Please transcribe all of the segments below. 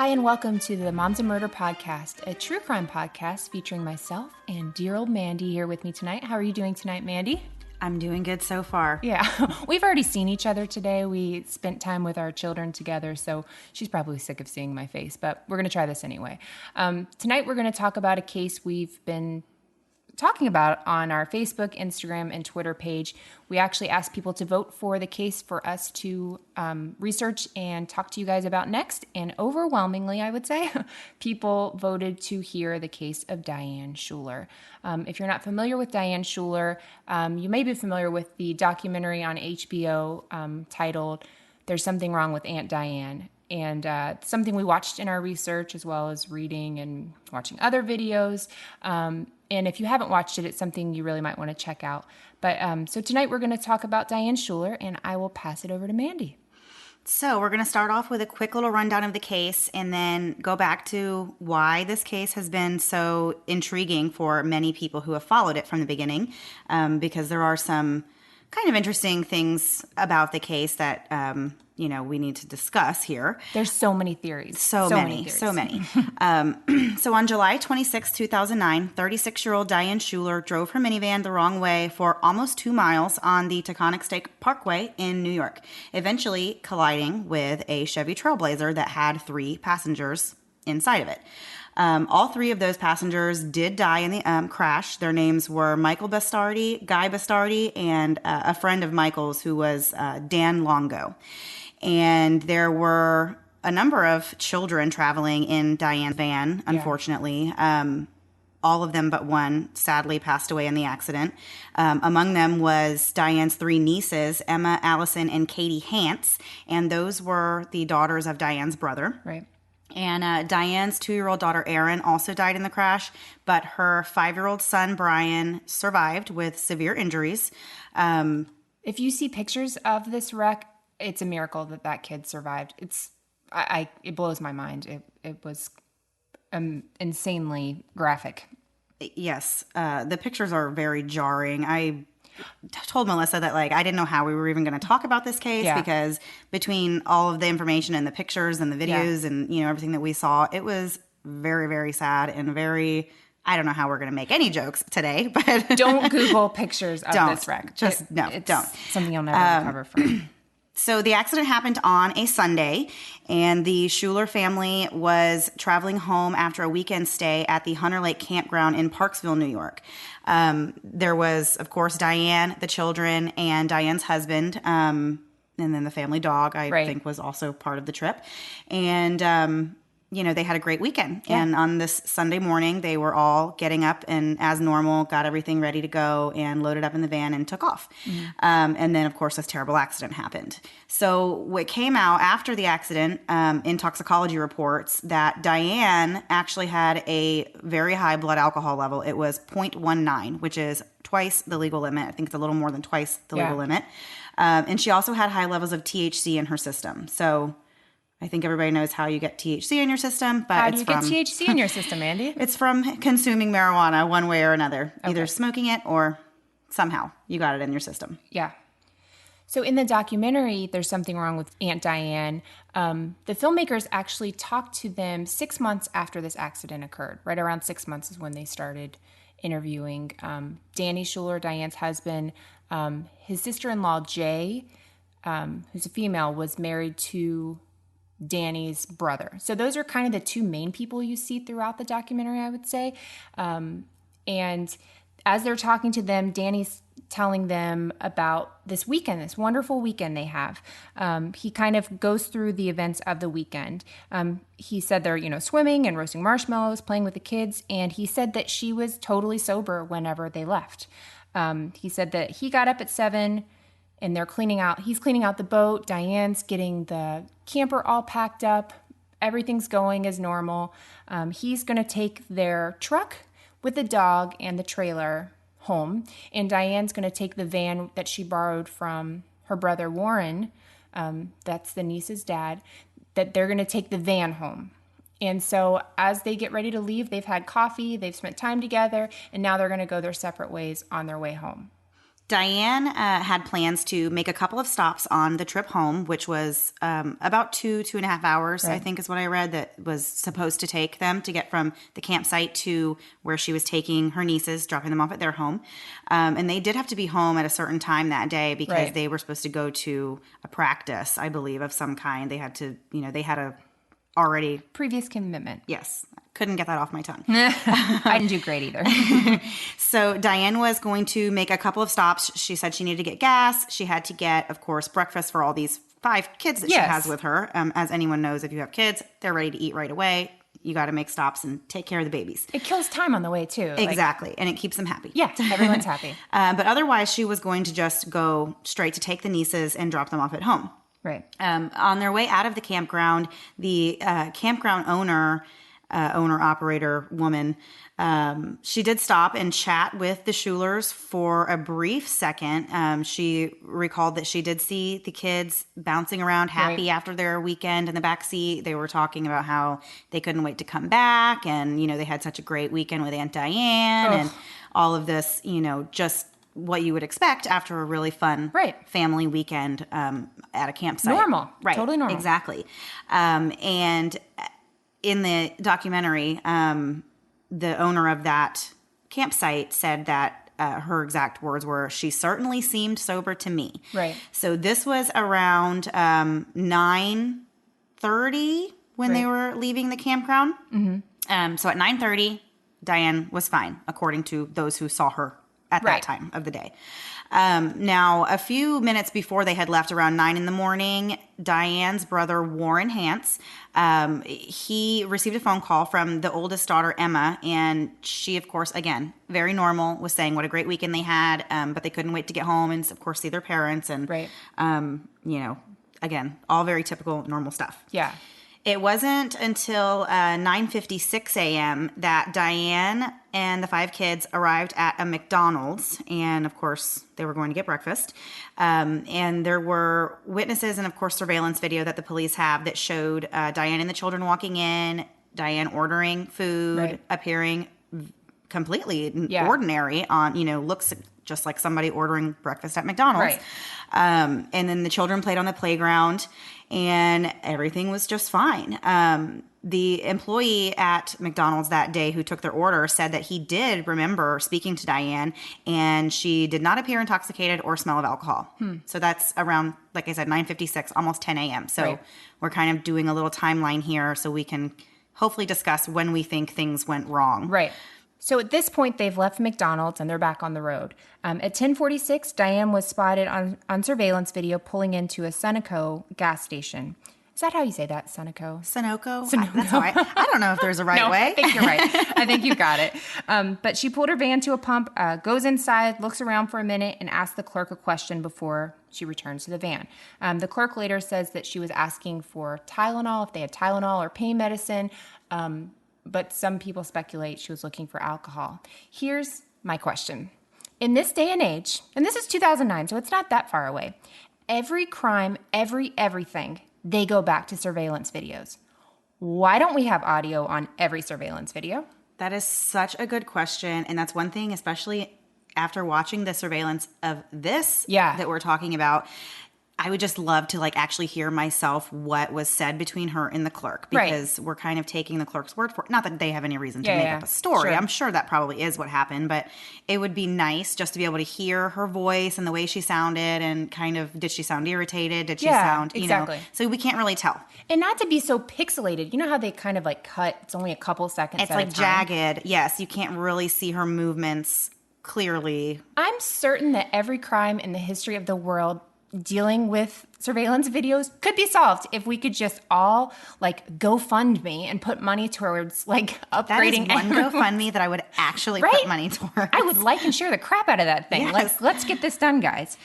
Hi, and welcome to the Moms and Murder Podcast, a true crime podcast featuring myself and dear old Mandy here with me tonight. How are you doing tonight, Mandy? I'm doing good so far. Yeah, we've already seen each other today. We spent time with our children together, so she's probably sick of seeing my face, but we're going to try this anyway. Tonight, we're going to talk about a case we've been talking about on our Facebook, Instagram, and Twitter page. We actually asked people to vote for the case for us to research and talk to you guys about next. And overwhelmingly, I would say, people voted to hear the case of Diane Schuler. If you're not familiar with Diane Schuler, you may be familiar with the documentary on HBO titled There's Something Wrong with Aunt Diane. And something we watched in our research as well as reading and watching other videos. And if you haven't watched it, it's something you really might want to check out. But so tonight we're going to talk about Diane Schuler, and I will pass it over to Mandy. So we're going to start off with a quick little rundown of the case and then go back to why this case has been so intriguing for many people who have followed it from the beginning, because there are some kind of interesting things about the case that, we need to discuss here. There's so many theories. So many. So on July 26, 2009, 36-year-old Diane Schuler drove her minivan the wrong way for almost 2 miles on the Taconic State Parkway in New York, eventually colliding with a Chevy Trailblazer that had 3 passengers inside of it. All 3 of those passengers did die in the crash. Their names were Michael Bastardi, Guy Bastardi, and a friend of Michael's who was Dan Longo. And there were a number of children traveling in Diane's van, unfortunately. Yeah. All of them but one sadly passed away in the accident. Among them was Diane's 3 nieces, Emma, Allison, and Katie Hance. And those were the daughters of Diane's brother. Right. And Diane's 2-year-old daughter, Erin, also died in the crash, but her 5-year-old son, Brian, survived with severe injuries. If you see pictures of this wreck, it's a miracle that kid survived. It blows my mind. It was insanely graphic. Yes. The pictures are very jarring. I told Melissa that I didn't know how we were even going to talk about this case because between all of the information and the pictures and the videos and everything that we saw, it was very, very sad and very, I don't know how we're going to make any jokes today, but don't Google pictures of this wreck. Don't. Something you'll never recover from. So the accident happened on a Sunday, and the Schuler family was traveling home after a weekend stay at the Hunter Lake Campground in Parksville, New York. There was, of course, Diane, the children, and Diane's husband, and then the family dog, I think, was also part of the trip. And they had a great weekend. Yeah. And on this Sunday morning, they were all getting up and, as normal, got everything ready to go and loaded up in the van and took off. Mm-hmm. And then, of course, this terrible accident happened. So what came out after the accident in toxicology reports that Diane actually had a very high blood alcohol level. It was 0.19, which is twice the legal limit. I think it's a little more than twice the legal limit. And she also had high levels of THC in her system. So I think everybody knows how you get THC in your system, but how do you get THC in your system, Andy? It's from consuming marijuana one way or another, either smoking it or somehow you got it in your system. Yeah. So in the documentary, There's Something Wrong with Aunt Diane, the filmmakers actually talked to them 6 months after this accident occurred. Right around 6 months is when they started interviewing Danny Schuler, Diane's husband. His sister-in-law, Jay, who's a female, was married to Danny's brother. So those are kind of the 2 main people you see throughout the documentary, I would say. And as they're talking to them, Danny's telling them about this weekend, this wonderful weekend they have. He kind of goes through the events of the weekend. He said they're, swimming and roasting marshmallows, playing with the kids. And he said that she was totally sober whenever they left. He said that he got up at 7 and he's cleaning out the boat. Diane's getting the camper all packed up. Everything's going as normal. He's going to take their truck with the dog and the trailer home. And Diane's going to take the van that she borrowed from her brother Warren. That's the niece's dad. That they're going to take the van home. And so as they get ready to leave, they've had coffee, they've spent time together, and now they're going to go their separate ways on their way home. Diane had plans to make a couple of stops on the trip home, which was about 2.5 hours, Right. I think is what I read, that was supposed to take them to get from the campsite to where she was taking her nieces, dropping them off at their home. And they did have to be home at a certain time that day because Right. they were supposed to go to a practice, I believe, of some kind. They had to, they had a already... Previous commitment. Yes. Couldn't get that off my tongue. I didn't do great either. So Diane was going to make a couple of stops. She said she needed to get gas. She had to get, of course, breakfast for all these 5 kids that she Yes. has with her. As anyone knows, if you have kids, they're ready to eat right away. You got to make stops and take care of the babies. It kills time on the way, too. Exactly. And it keeps them happy. Yeah, everyone's happy. But otherwise, she was going to just go straight to take the nieces and drop them off at home. Right. On their way out of the campground, the campground owner-operator woman, she did stop and chat with the Schulers for a brief second. She recalled that she did see the kids bouncing around happy Right. after their weekend in the back seat. They were talking about how they couldn't wait to come back, and they had such a great weekend with Aunt Diane and all of this, just what you would expect after a really fun Right. family weekend at a campsite. Normal. Right. Totally normal. Exactly. And in the documentary, the owner of that campsite said that her exact words were, "She certainly seemed sober to me." Right. So this was around 9:30 when they were leaving the campground. Mm-hmm. So at 9:30, Diane was fine, according to those who saw her at Right. that time of the day. Now, a few minutes before they had left, around 9 in the morning, Diane's brother, Warren Hance, he received a phone call from the oldest daughter, Emma, and she, of course, again, very normal, was saying what a great weekend they had, but they couldn't wait to get home and, of course, see their parents. And, Right. again, all very typical, normal stuff. Yeah. It wasn't until 9:56 a.m. that Diane and the 5 kids arrived at a McDonald's, and of course they were going to get breakfast. And there were witnesses and of course surveillance video that the police have that showed Diane and the children walking in, Diane ordering food, Right. appearing completely Yeah. ordinary on, looks just like somebody ordering breakfast at McDonald's. Right. And then the children played on the playground and everything was just fine. The employee at McDonald's that day who took their order said that he did remember speaking to Diane and she did not appear intoxicated or smell of alcohol. So that's around, like I said, 9:56, almost 10 a.m. So Right. we're kind of doing a little timeline here so we can hopefully discuss when we think things went wrong. Right. So at this point, they've left McDonald's and they're back on the road. At 10:46, Diane was spotted on surveillance video pulling into a Sunoco gas station. Is that how you say that, Sunoco? Sunoco? That's how I don't know if there's a right way. I think you're right. I think you got it. But she pulled her van to a pump, goes inside, looks around for a minute, and asks the clerk a question before she returns to the van. The clerk later says that she was asking for Tylenol, if they had Tylenol or pain medicine. But some people speculate she was looking for alcohol. Here's my question. In this day and age, and this is 2009, so it's not that far away, every crime, everything, they go back to surveillance videos. Why don't we have audio on every surveillance video? That is such a good question. And that's one thing, especially after watching the surveillance of this that we're talking about. I would just love to actually hear myself what was said between her and the clerk, because we're kind of taking the clerk's word for it. Not that they have any reason to make up a story. Sure. I'm sure that probably is what happened, but it would be nice just to be able to hear her voice and the way she sounded and kind of, did she sound irritated? Did she sound, exactly. So we can't really tell. And not to be so pixelated. You know how they kind of cut, it's only a couple seconds It's at a time? jagged. Yes, you can't really see her movements clearly. I'm certain that every crime in the history of the world dealing with surveillance videos could be solved if we could just all GoFundMe and put money towards upgrading. That is one GoFundMe that I would actually put money towards. I would like and share the crap out of that thing. Yes. Let's get this done, guys.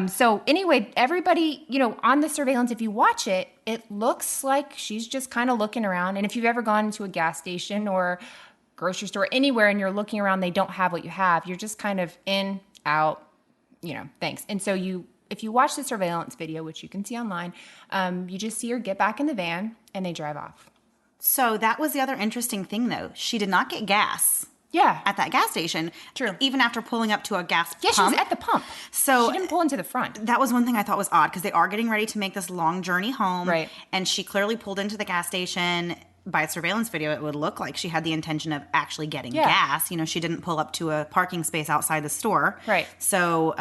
So anyway, everybody, on the surveillance, if you watch it, it looks like she's just kind of looking around. And if you've ever gone into a gas station or grocery store, anywhere, and you're looking around, they don't have what you have. You're just kind of in, out, thanks. And so if you watch the surveillance video, which you can see online, you just see her get back in the van and they drive off. So that was the other interesting thing, though. She did not get gas. at that gas station. True. Even after pulling up to a gas pump. Yeah, she was at the pump. So she didn't pull into the front. That was one thing I thought was odd, because they are getting ready to make this long journey home. Right. And she clearly pulled into the gas station. By surveillance video, it would look like she had the intention of actually getting gas. You know, she didn't pull up to a parking space outside the store. Right. So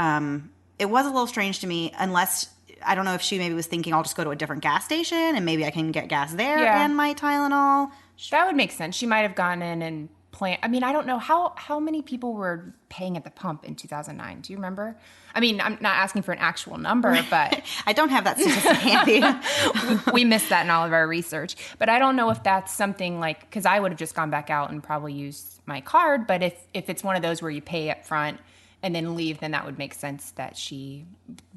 it was a little strange to me, unless, I don't know if she maybe was thinking, I'll just go to a different gas station and maybe I can get gas there and my Tylenol. That would make sense. She might have gone in and I mean, I don't know how many people were paying at the pump in 2009. Do you remember? I mean, I'm not asking for an actual number, but I don't have that statistic handy. we missed that in all of our research. But I don't know if that's something like, because I would have just gone back out and probably used my card. But if it's one of those where you pay up front and then leave, then that would make sense that she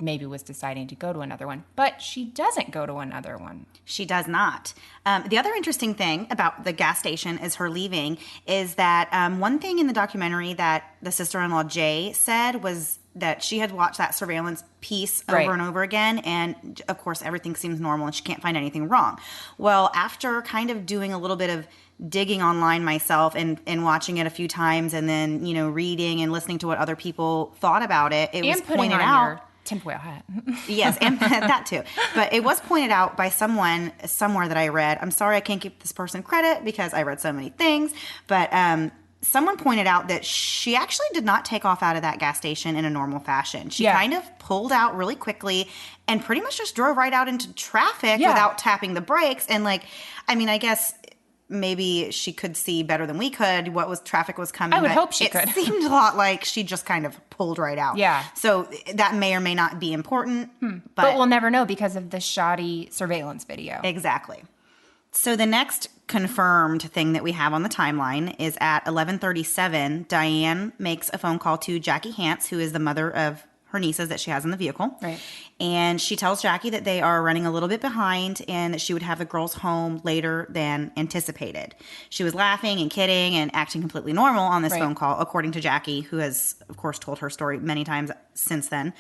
maybe was deciding to go to another one. But she doesn't go to another one. She does not. The other interesting thing about the gas station is her leaving is that one thing in the documentary that the sister-in-law Jay said was that she had watched that surveillance piece over and over again, and of course everything seems normal and she can't find anything wrong. Well, after kind of doing a little bit of digging online myself and watching it a few times, and then, you know, reading and listening to what other people thought about it, it was pointed out. Your tinfoil hat. Yes, and that too. But it was pointed out by someone somewhere that I read. I'm sorry I can't give this person credit because I read so many things, but someone pointed out that she actually did not take off out of that gas station in a normal fashion. She kind of pulled out really quickly and pretty much just drove right out into traffic without tapping the brakes. And like, I mean, I guess maybe she could see better than we could what traffic was coming. I would hope she could. It seemed a lot like she just kind of pulled right out. Yeah. So that may or may not be important. But we'll never know because of the shoddy surveillance video. Exactly. So the next confirmed thing that we have on the timeline is at 11:37, Diane makes a phone call to Jackie Hance, who is the mother of her nieces that she has in the vehicle. Right. And she tells Jackie that they are running a little bit behind and that she would have the girls home later than anticipated. She was laughing and kidding and acting completely normal on this phone call, according to Jackie, who has, of course, told her story many times since then.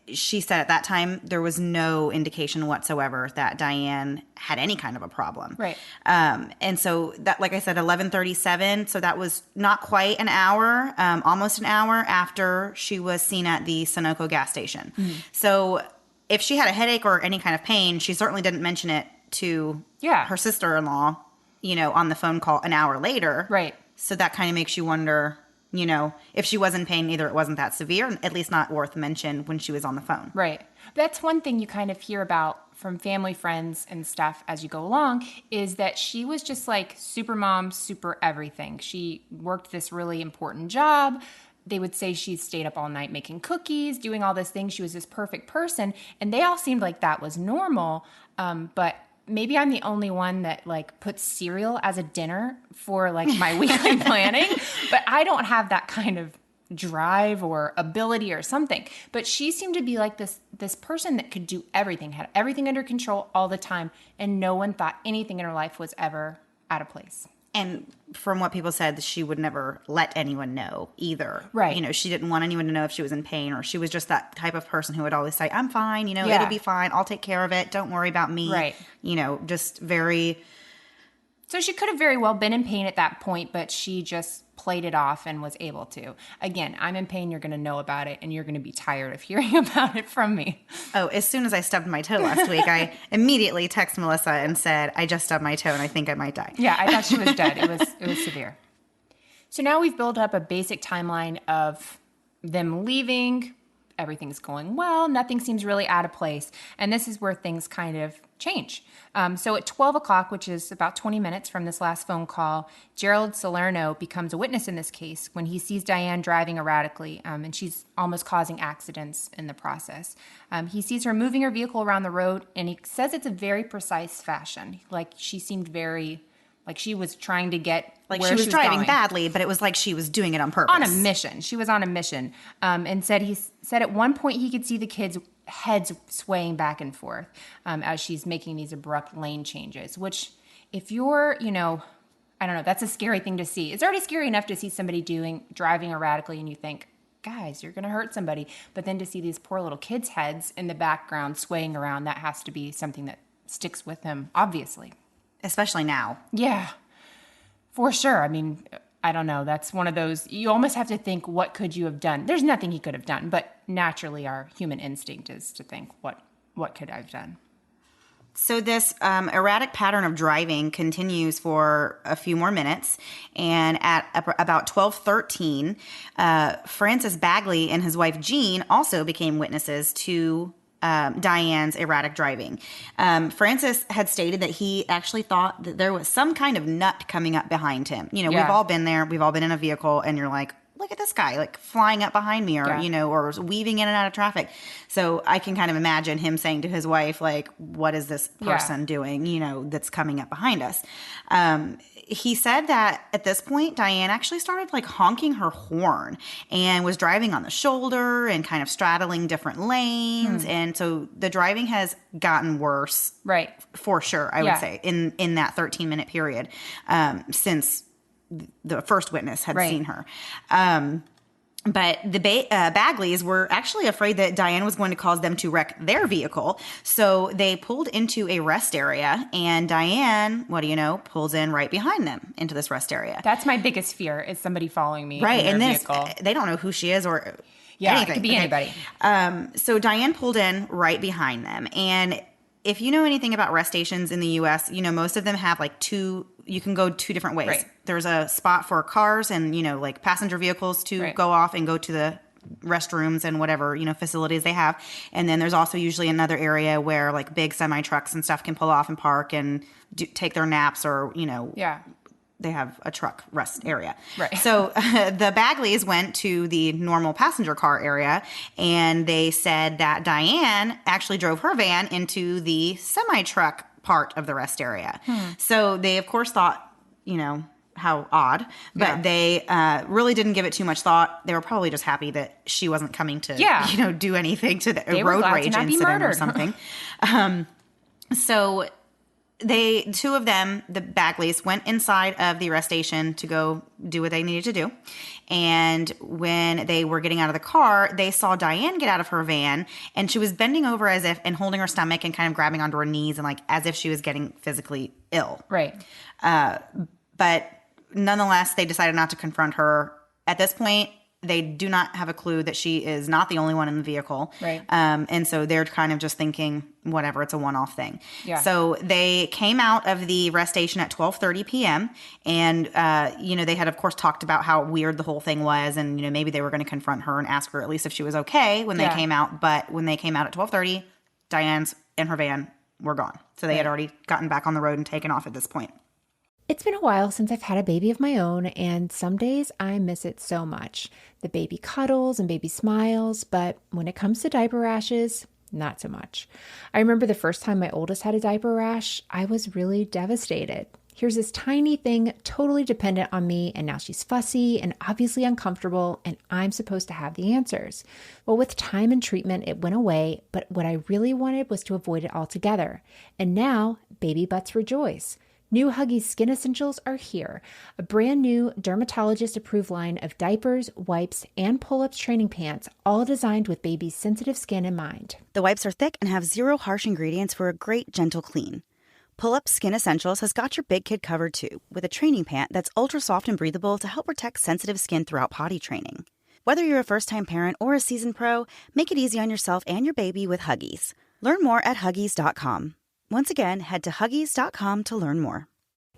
She said at that time there was no indication whatsoever that Diane had any kind of a problem. Right. And so that, like I said, 11:37. So that was not quite an hour, almost an hour after she was seen at the Sunoco gas station. Mm-hmm. So if she had a headache or any kind of pain, she certainly didn't mention it to her sister-in-law, you know, on the phone call an hour later. Right. So that kind of makes you wonder, you know, if she was in pain, either it wasn't that severe, at least not worth mention when she was on the phone. Right. That's one thing you kind of hear about from family, friends, and stuff as you go along, is that she was just like super mom, super everything. She worked this really important job. They would say she stayed up all night making cookies, doing all these things. She was this perfect person. And they all seemed like that was normal. But maybe I'm the only one that like puts cereal as a dinner for like my weekly planning. But I don't have that kind of drive or ability or something. But she seemed to be like this person that could do everything, had everything under control all the time. And no one thought anything in her life was ever out of place. And from what people said, she would never let anyone know either. Right. You know, she didn't want anyone to know if she was in pain, or she was just that type of person who would always say, I'm fine, you know, it'll be fine. I'll take care of it. Don't worry about me. Right. You know, just very... So she could have very well been in pain at that point, but she just played it off and was able to. Again, I'm in pain. You're going to know about it, and you're going to be tired of hearing about it from me. Oh, as soon as I stubbed my toe last week, I immediately texted Melissa and said, I just stubbed my toe and I think I might die. Yeah, I thought she was dead. It was severe. So now we've built up a basic timeline of them leaving. Everything's going well. Nothing seems really out of place. And this is where things kind of change. So at 12 o'clock, which is about 20 minutes from this last phone call, Gerald Salerno becomes a witness in this case when he sees Diane driving erratically, and she's almost causing accidents in the process. He sees her moving her vehicle around the road, and he says it's a very precise fashion. Like she seemed very... like she was trying to get like where she was driving going. Badly, but it was like she was doing it on purpose. On a mission. She was on a mission. And he said at one point he could see the kids' heads swaying back and forth as she's making these abrupt lane changes, which if you're, you know, I don't know, that's a scary thing to see. It's already scary enough to see somebody driving erratically and you think, guys, you're going to hurt somebody. But then to see these poor little kids' heads in the background swaying around, that has to be something that sticks with him, obviously. Especially now. Yeah, for sure. I mean, I don't know. That's one of those, you almost have to think, what could you have done? There's nothing he could have done, but naturally our human instinct is to think, what could I have done? So this erratic pattern of driving continues for a few more minutes, and at about 12:13, Francis Bagley and his wife Jean also became witnesses to Diane's erratic driving. Francis had stated that he actually thought that there was some kind of nut coming up behind him. You know, Yeah. we've all been there. We've all been in a vehicle, and you're like, look at this guy, like flying up behind me, or, Yeah. you know, or weaving in and out of traffic. So I can kind of imagine him saying to his wife, like, what is this person doing, you know, that's coming up behind us? He said that at this point, Diane actually started like honking her horn and was driving on the shoulder and kind of straddling different lanes. And so the driving has gotten worse. Right. For sure, I would say, in that 13-minute period since the first witness had seen her. But the Bagleys were actually afraid that Diane was going to cause them to wreck their vehicle. So they pulled into a rest area, and Diane, what do you know, pulls in right behind them into this rest area. That's my biggest fear, is somebody following me Right, in and their this, vehicle. they don't know who she is or Yeah, anything. it could be anybody. So Diane pulled in right behind them, and if you know anything about rest stations in the U.S., you know, most of them have like you can go two different ways. Right. There's a spot for cars and, you know, like passenger vehicles to go off and go to the restrooms and whatever, you know, facilities they have. And then there's also usually another area where like big semi trucks and stuff can pull off and park and take their naps, or, you know, they have a truck rest area. Right. So the Bagleys went to the normal passenger car area, and they said that Diane actually drove her van into the semi-truck part of the rest area. So they, of course, thought, you know, how odd, but they really didn't give it too much thought. They were probably just happy that she wasn't coming to, you know, do anything to the road rage incident or something. So two of them, the Bagleys, went inside of the arrest station to go do what they needed to do. And when they were getting out of the car, they saw Diane get out of her van, and she was bending over as if, and holding her stomach and kind of grabbing onto her knees, and like as if she was getting physically ill. Right. But nonetheless, they decided not to confront her. At this point, they do not have a clue that she is not the only one in the vehicle. Right. And so they're kind of just thinking, whatever, it's a one-off thing. Yeah. So they came out of the rest station at 12:30 p.m. And, you know, they had, of course, talked about how weird the whole thing was. And, you know, maybe they were going to confront her and ask her at least if she was okay when they came out. But when they came out at 12:30, Diane's and her van were gone. So they had already gotten back on the road and taken off at this point. It's been a while since I've had a baby of my own, and some days I miss it so much. The baby cuddles and baby smiles, but when it comes to diaper rashes, not so much. I remember the first time my oldest had a diaper rash, I was really devastated. Here's this tiny thing totally dependent on me, and now she's fussy and obviously uncomfortable, and I'm supposed to have the answers. Well, with time and treatment, it went away, but what I really wanted was to avoid it altogether. And now, baby butts rejoice. New Huggies Skin Essentials are here, a brand new dermatologist-approved line of diapers, wipes, and pull-ups training pants, all designed with baby's sensitive skin in mind. The wipes are thick and have zero harsh ingredients for a great, gentle clean. Pull-Up Skin Essentials has got your big kid covered too, with a training pant that's ultra soft and breathable to help protect sensitive skin throughout potty training. Whether you're a first-time parent or a seasoned pro, make it easy on yourself and your baby with Huggies. Learn more at Huggies.com. Once again, head to Huggies.com to learn more.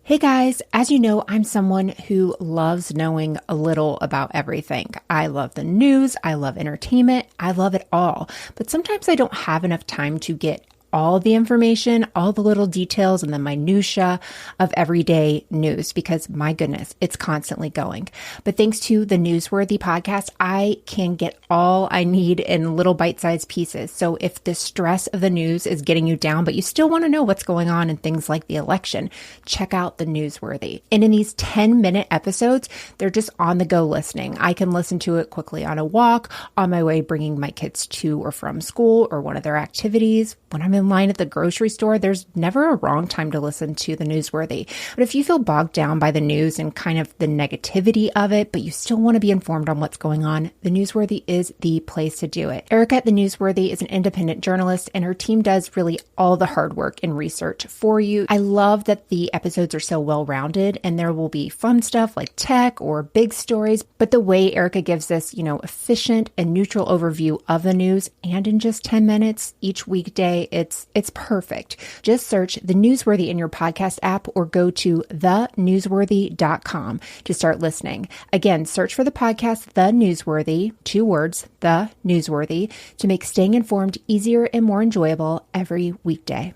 Hey guys, as you know, I'm someone who loves knowing a little about everything. I love the news, I love entertainment, I love it all. But sometimes I don't have enough time to get all the information, all the little details and the minutia of everyday news because my goodness, it's constantly going. But thanks to the Newsworthy podcast, I can get all I need in little bite-sized pieces. So if the stress of the news is getting you down, but you still want to know what's going on in things like the election, check out the Newsworthy. And in these 10-minute episodes, they're just on the go listening. I can listen to it quickly on a walk, on my way bringing my kids to or from school or one of their activities, when I'm in in line at the grocery store, there's never a wrong time to listen to the Newsworthy. But if you feel bogged down by the news and kind of the negativity of it, but you still want to be informed on what's going on, the Newsworthy is the place to do it. Erica at the Newsworthy is an independent journalist, and her team does really all the hard work and research for you. I love that the episodes are so well-rounded, and there will be fun stuff like tech or big stories, but the way Erica gives this, efficient and neutral overview of the news, and in just 10 minutes each weekday, it's perfect. Just search The Newsworthy in your podcast app or go to thenewsworthy.com to start listening. Again, search for the podcast The Newsworthy, 2 words, The Newsworthy, to make staying informed easier and more enjoyable every weekday.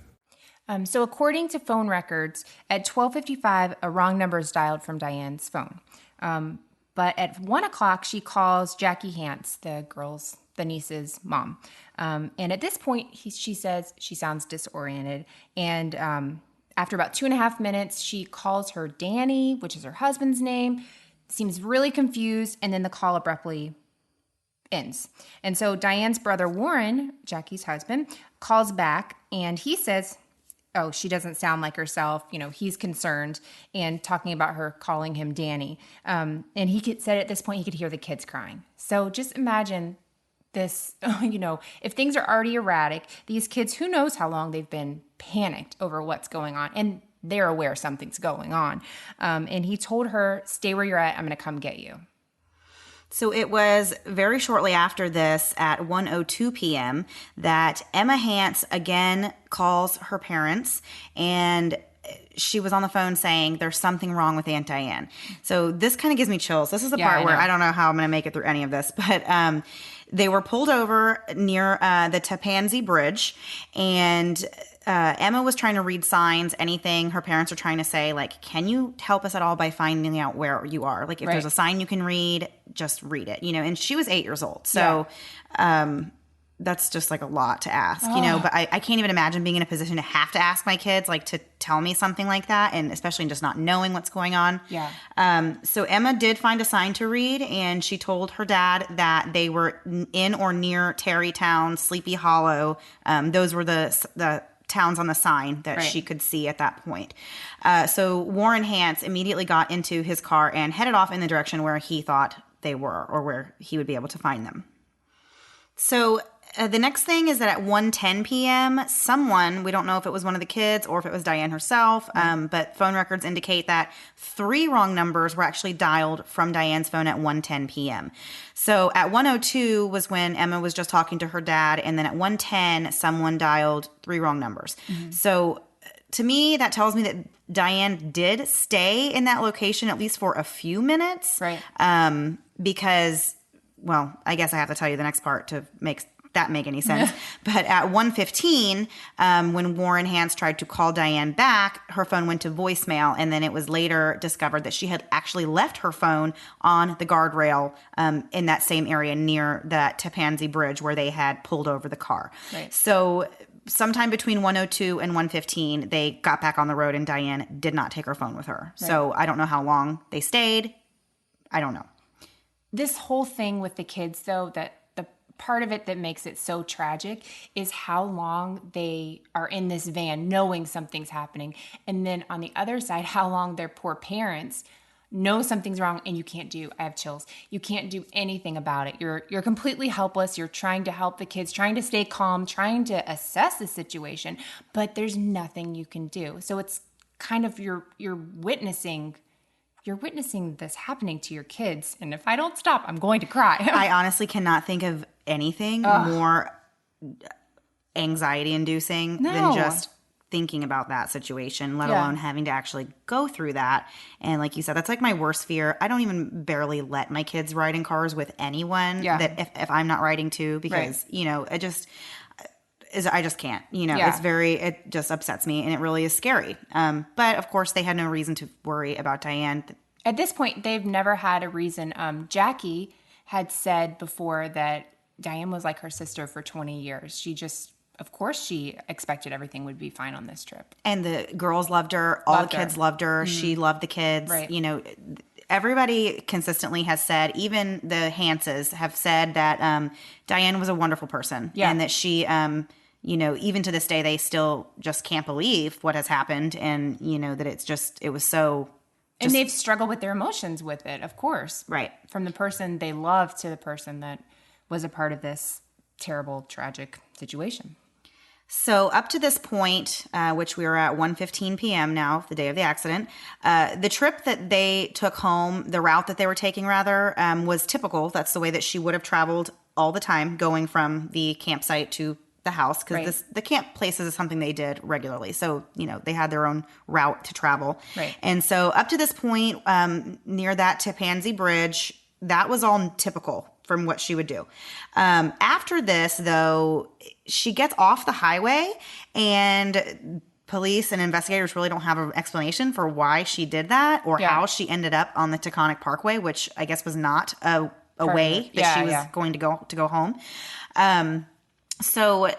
So according to phone records, at 12:55, a wrong number is dialed from Diane's phone. But at 1 o'clock, she calls Jackie Hance, the niece's mom. And at this point, she says she sounds disoriented. And after about 2.5 minutes, she calls her Danny, which is her husband's name, seems really confused, and then the call abruptly ends. And so Diane's brother Warren, Jackie's husband, calls back, and he says, oh, she doesn't sound like herself. He's concerned and talking about her calling him Danny. And he said at this point he could hear the kids crying. So just imagine this, if things are already erratic, these kids, who knows how long they've been panicked over what's going on. And they're aware something's going on. And he told her, stay where you're at. I'm going to come get you. So it was very shortly after this at 1:02 p.m. that Emma Hance again calls her parents, and she was on the phone saying there's something wrong with Aunt Diane. So this kind of gives me chills. This is the part where I don't know how I'm going to make it through any of this, but they were pulled over near the Taconic Bridge, and Emma was trying to read signs, anything her parents are trying to say, like, can you help us at all by finding out where you are? Like, if there's a sign you can read, just read it, and she was 8 years old. So that's just like a lot to ask, but I can't even imagine being in a position to have to ask my kids, like, to tell me something like that, and especially just not knowing what's going on. Yeah. So Emma did find a sign to read, and she told her dad that they were in or near Tarrytown, Sleepy Hollow. Those were the towns on the sign that she could see at that point. So Warren Hance immediately got into his car and headed off in the direction where he thought they were, or where he would be able to find them. So the next thing is that at 1:10 p.m., someone, we don't know if it was one of the kids or if it was Diane herself, but phone records indicate that 3 wrong numbers were actually dialed from Diane's phone at 1:10 p.m. So at 1:02 was when Emma was just talking to her dad, and then at 1:10, someone dialed 3 wrong numbers. Mm-hmm. So to me, that tells me that Diane did stay in that location at least for a few minutes. Right. Because, well, I guess I have to tell you the next part to make any sense. But at 1:15, when Warren Hance tried to call Diane back, her phone went to voicemail, and then it was later discovered that she had actually left her phone on the guardrail in that same area near that Taconic Bridge where they had pulled over the car. Right. So sometime between 1:02 and 1:15, they got back on the road, and Diane did not take her phone with her. Right. So I don't know how long they stayed. I don't know. This whole thing with the kids, though, that part of it that makes it so tragic is how long they are in this van knowing something's happening. And then on the other side, how long their poor parents know something's wrong and you can't do, I have chills, you can't do anything about it. You're completely helpless. You're trying to help the kids, trying to stay calm, trying to assess the situation, but there's nothing you can do. So it's kind of you're witnessing this happening to your kids. And if I don't stop, I'm going to cry. I honestly cannot think of anything more anxiety-inducing than just thinking about that situation, let alone having to actually go through that. And like you said, that's like my worst fear. I don't even barely let my kids ride in cars with anyone that if I'm not riding too, because, I just can't, it just upsets me, and it really is scary. But of course they had no reason to worry about Diane. At this point, they've never had a reason. Jackie had said before that Diane was like her sister for 20 years. Of course she expected everything would be fine on this trip. And the girls loved her. All the kids loved her. Mm-hmm. She loved the kids. Right. Everybody consistently has said, even the Hances have said that Diane was a wonderful person. Yeah. And that she, even to this day, they still just can't believe what has happened. And, that it was so. And they've struggled with their emotions with it, of course. Right. From the person they love to the person that was a part of this terrible, tragic situation. So up to this point, which we were at 1:15 p.m. now, the day of the accident, the trip that they took home, the route that they were taking rather, was typical. That's the way that she would have traveled all the time, going from the campsite to the house, because the camp places is something they did regularly. So, they had their own route to travel. Right. And so up to this point, near that Tapansy Bridge, that was all typical from what she would do. After this, though, she gets off the highway, and police and investigators really don't have an explanation for why she did that or how she ended up on the Taconic Parkway, which I guess was not a way that she was going to go home. So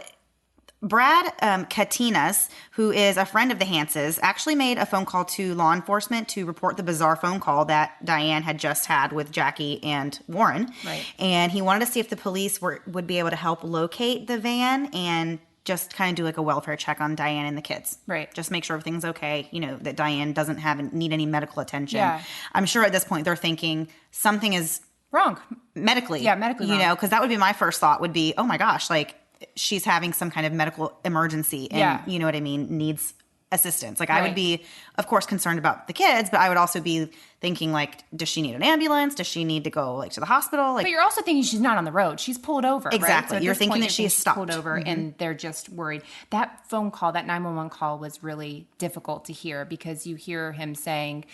Brad Katinas, who is a friend of the Hanses, actually made a phone call to law enforcement to report the bizarre phone call that Diane had just had with Jackie and Warren. Right. And he wanted to see if the police would be able to help locate the van and just kind of do like a welfare check on Diane and the kids. Right. Just make sure everything's okay, that Diane doesn't need any medical attention. Yeah. I'm sure at this point they're thinking something is wrong. Medically. Yeah, medically wrong. Because that would be my first thought would be, oh my gosh, like, she's having some kind of medical emergency and, you know what I mean, needs assistance. Like, I would be, of course, concerned about the kids, but I would also be thinking, like, does she need an ambulance? Does she need to go, like, to the hospital? Like, but you're also thinking she's not on the road. She's pulled over, exactly. Right? So you're thinking that she is stopped. Pulled over, and they're just worried. That phone call, that 911 call was really difficult to hear because you hear him saying,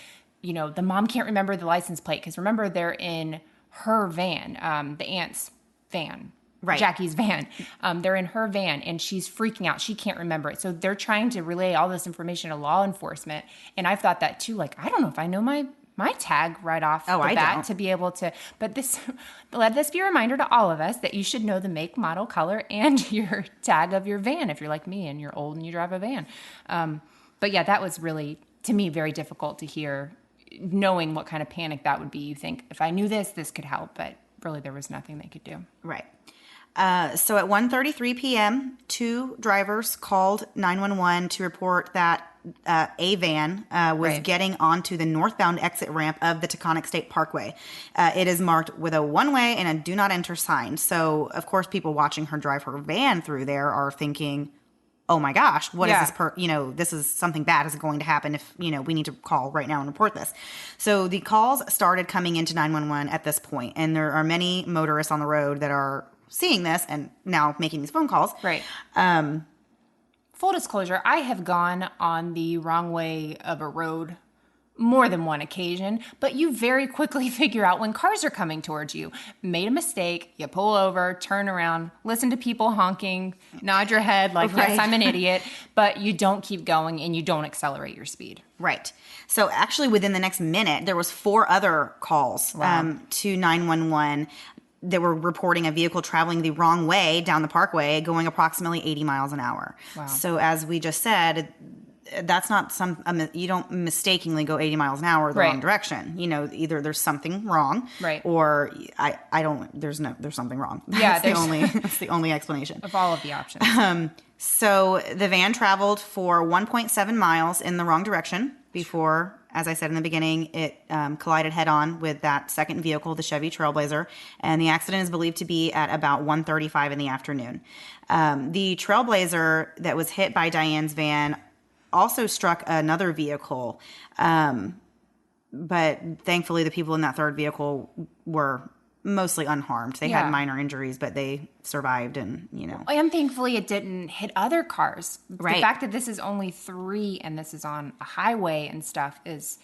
the mom can't remember the license plate because, remember, they're in her van, the aunt's van. Right. Jackie's van. They're in her van, and she's freaking out. She can't remember it. So they're trying to relay all this information to law enforcement. And I've thought that too. Like, I don't know if I know my tag right off the bat to be able to. But let this be a reminder to all of us that you should know the make, model, color, and your tag of your van if you're like me and you're old and you drive a van. But yeah, that was really, to me, very difficult to hear, knowing what kind of panic that would be. You think, if I knew this could help. But really, there was nothing they could do. Right. So at 1:33 p.m., two drivers called 911 to report that a van was getting onto the northbound exit ramp of the Taconic State Parkway. It is marked with a one-way and a do not enter sign. So, of course, people watching her drive her van through there are thinking, oh my gosh, what is this? This is something bad is going to happen if, we need to call right now and report this. So the calls started coming into 911 at this point, and there are many motorists on the road that are seeing this and now making these phone calls. Right. Full disclosure, I have gone on the wrong way of a road more than one occasion, but you very quickly figure out when cars are coming towards you. Made a mistake, you pull over, turn around, listen to people honking, nod your head like, yes, I'm an idiot, but you don't keep going and you don't accelerate your speed. Right. So actually within the next minute, there was 4 other calls to 911 that were reporting a vehicle traveling the wrong way down the parkway, going approximately 80 miles an hour. Wow. So as we just said, that's not you don't mistakenly go 80 miles an hour the wrong direction. Either there's something wrong, or there's something wrong. That's that's the only explanation of all of the options. So the van traveled for 1.7 miles in the wrong direction before, as I said in the beginning, it collided head-on with that second vehicle, the Chevy Trailblazer, and the accident is believed to be at about 1:35 in the afternoon. The Trailblazer that was hit by Diane's van also struck another vehicle, but thankfully the people in that third vehicle were mostly unharmed. They had minor injuries, but they survived, and And thankfully it didn't hit other cars. Right. The fact that this is only 3 and this is on a highway and stuff is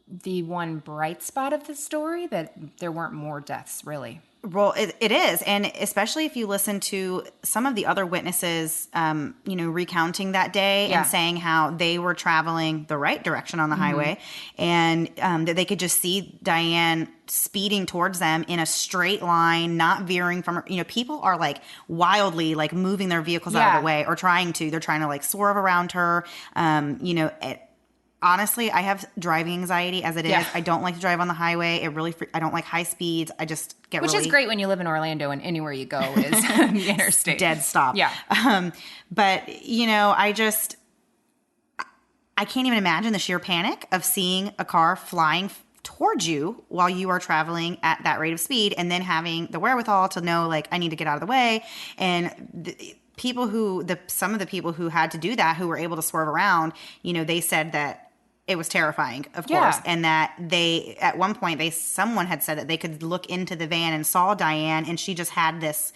the one bright spot of the story, that there weren't more deaths, really. Well, it is. And especially if you listen to some of the other witnesses, recounting that day and saying how they were traveling the right direction on the highway, and that they could just see Diane speeding towards them in a straight line, not veering from her. People are like wildly like moving their vehicles out of the way or they're trying to like swerve around her, honestly, I have driving anxiety as it is. Yeah. I don't like to drive on the highway. I don't like high speeds. I just get Which really... is great when you live in Orlando and anywhere you go is the interstate. Dead stop. Yeah. But, I can't even imagine the sheer panic of seeing a car flying towards you while you are traveling at that rate of speed, and then having the wherewithal to know, like, I need to get out of the way. And some of the people who had to do that, who were able to swerve around, they said that it was terrifying, of course, and that they, at one point, someone had said that they could look into the van and saw Diane, and she just had this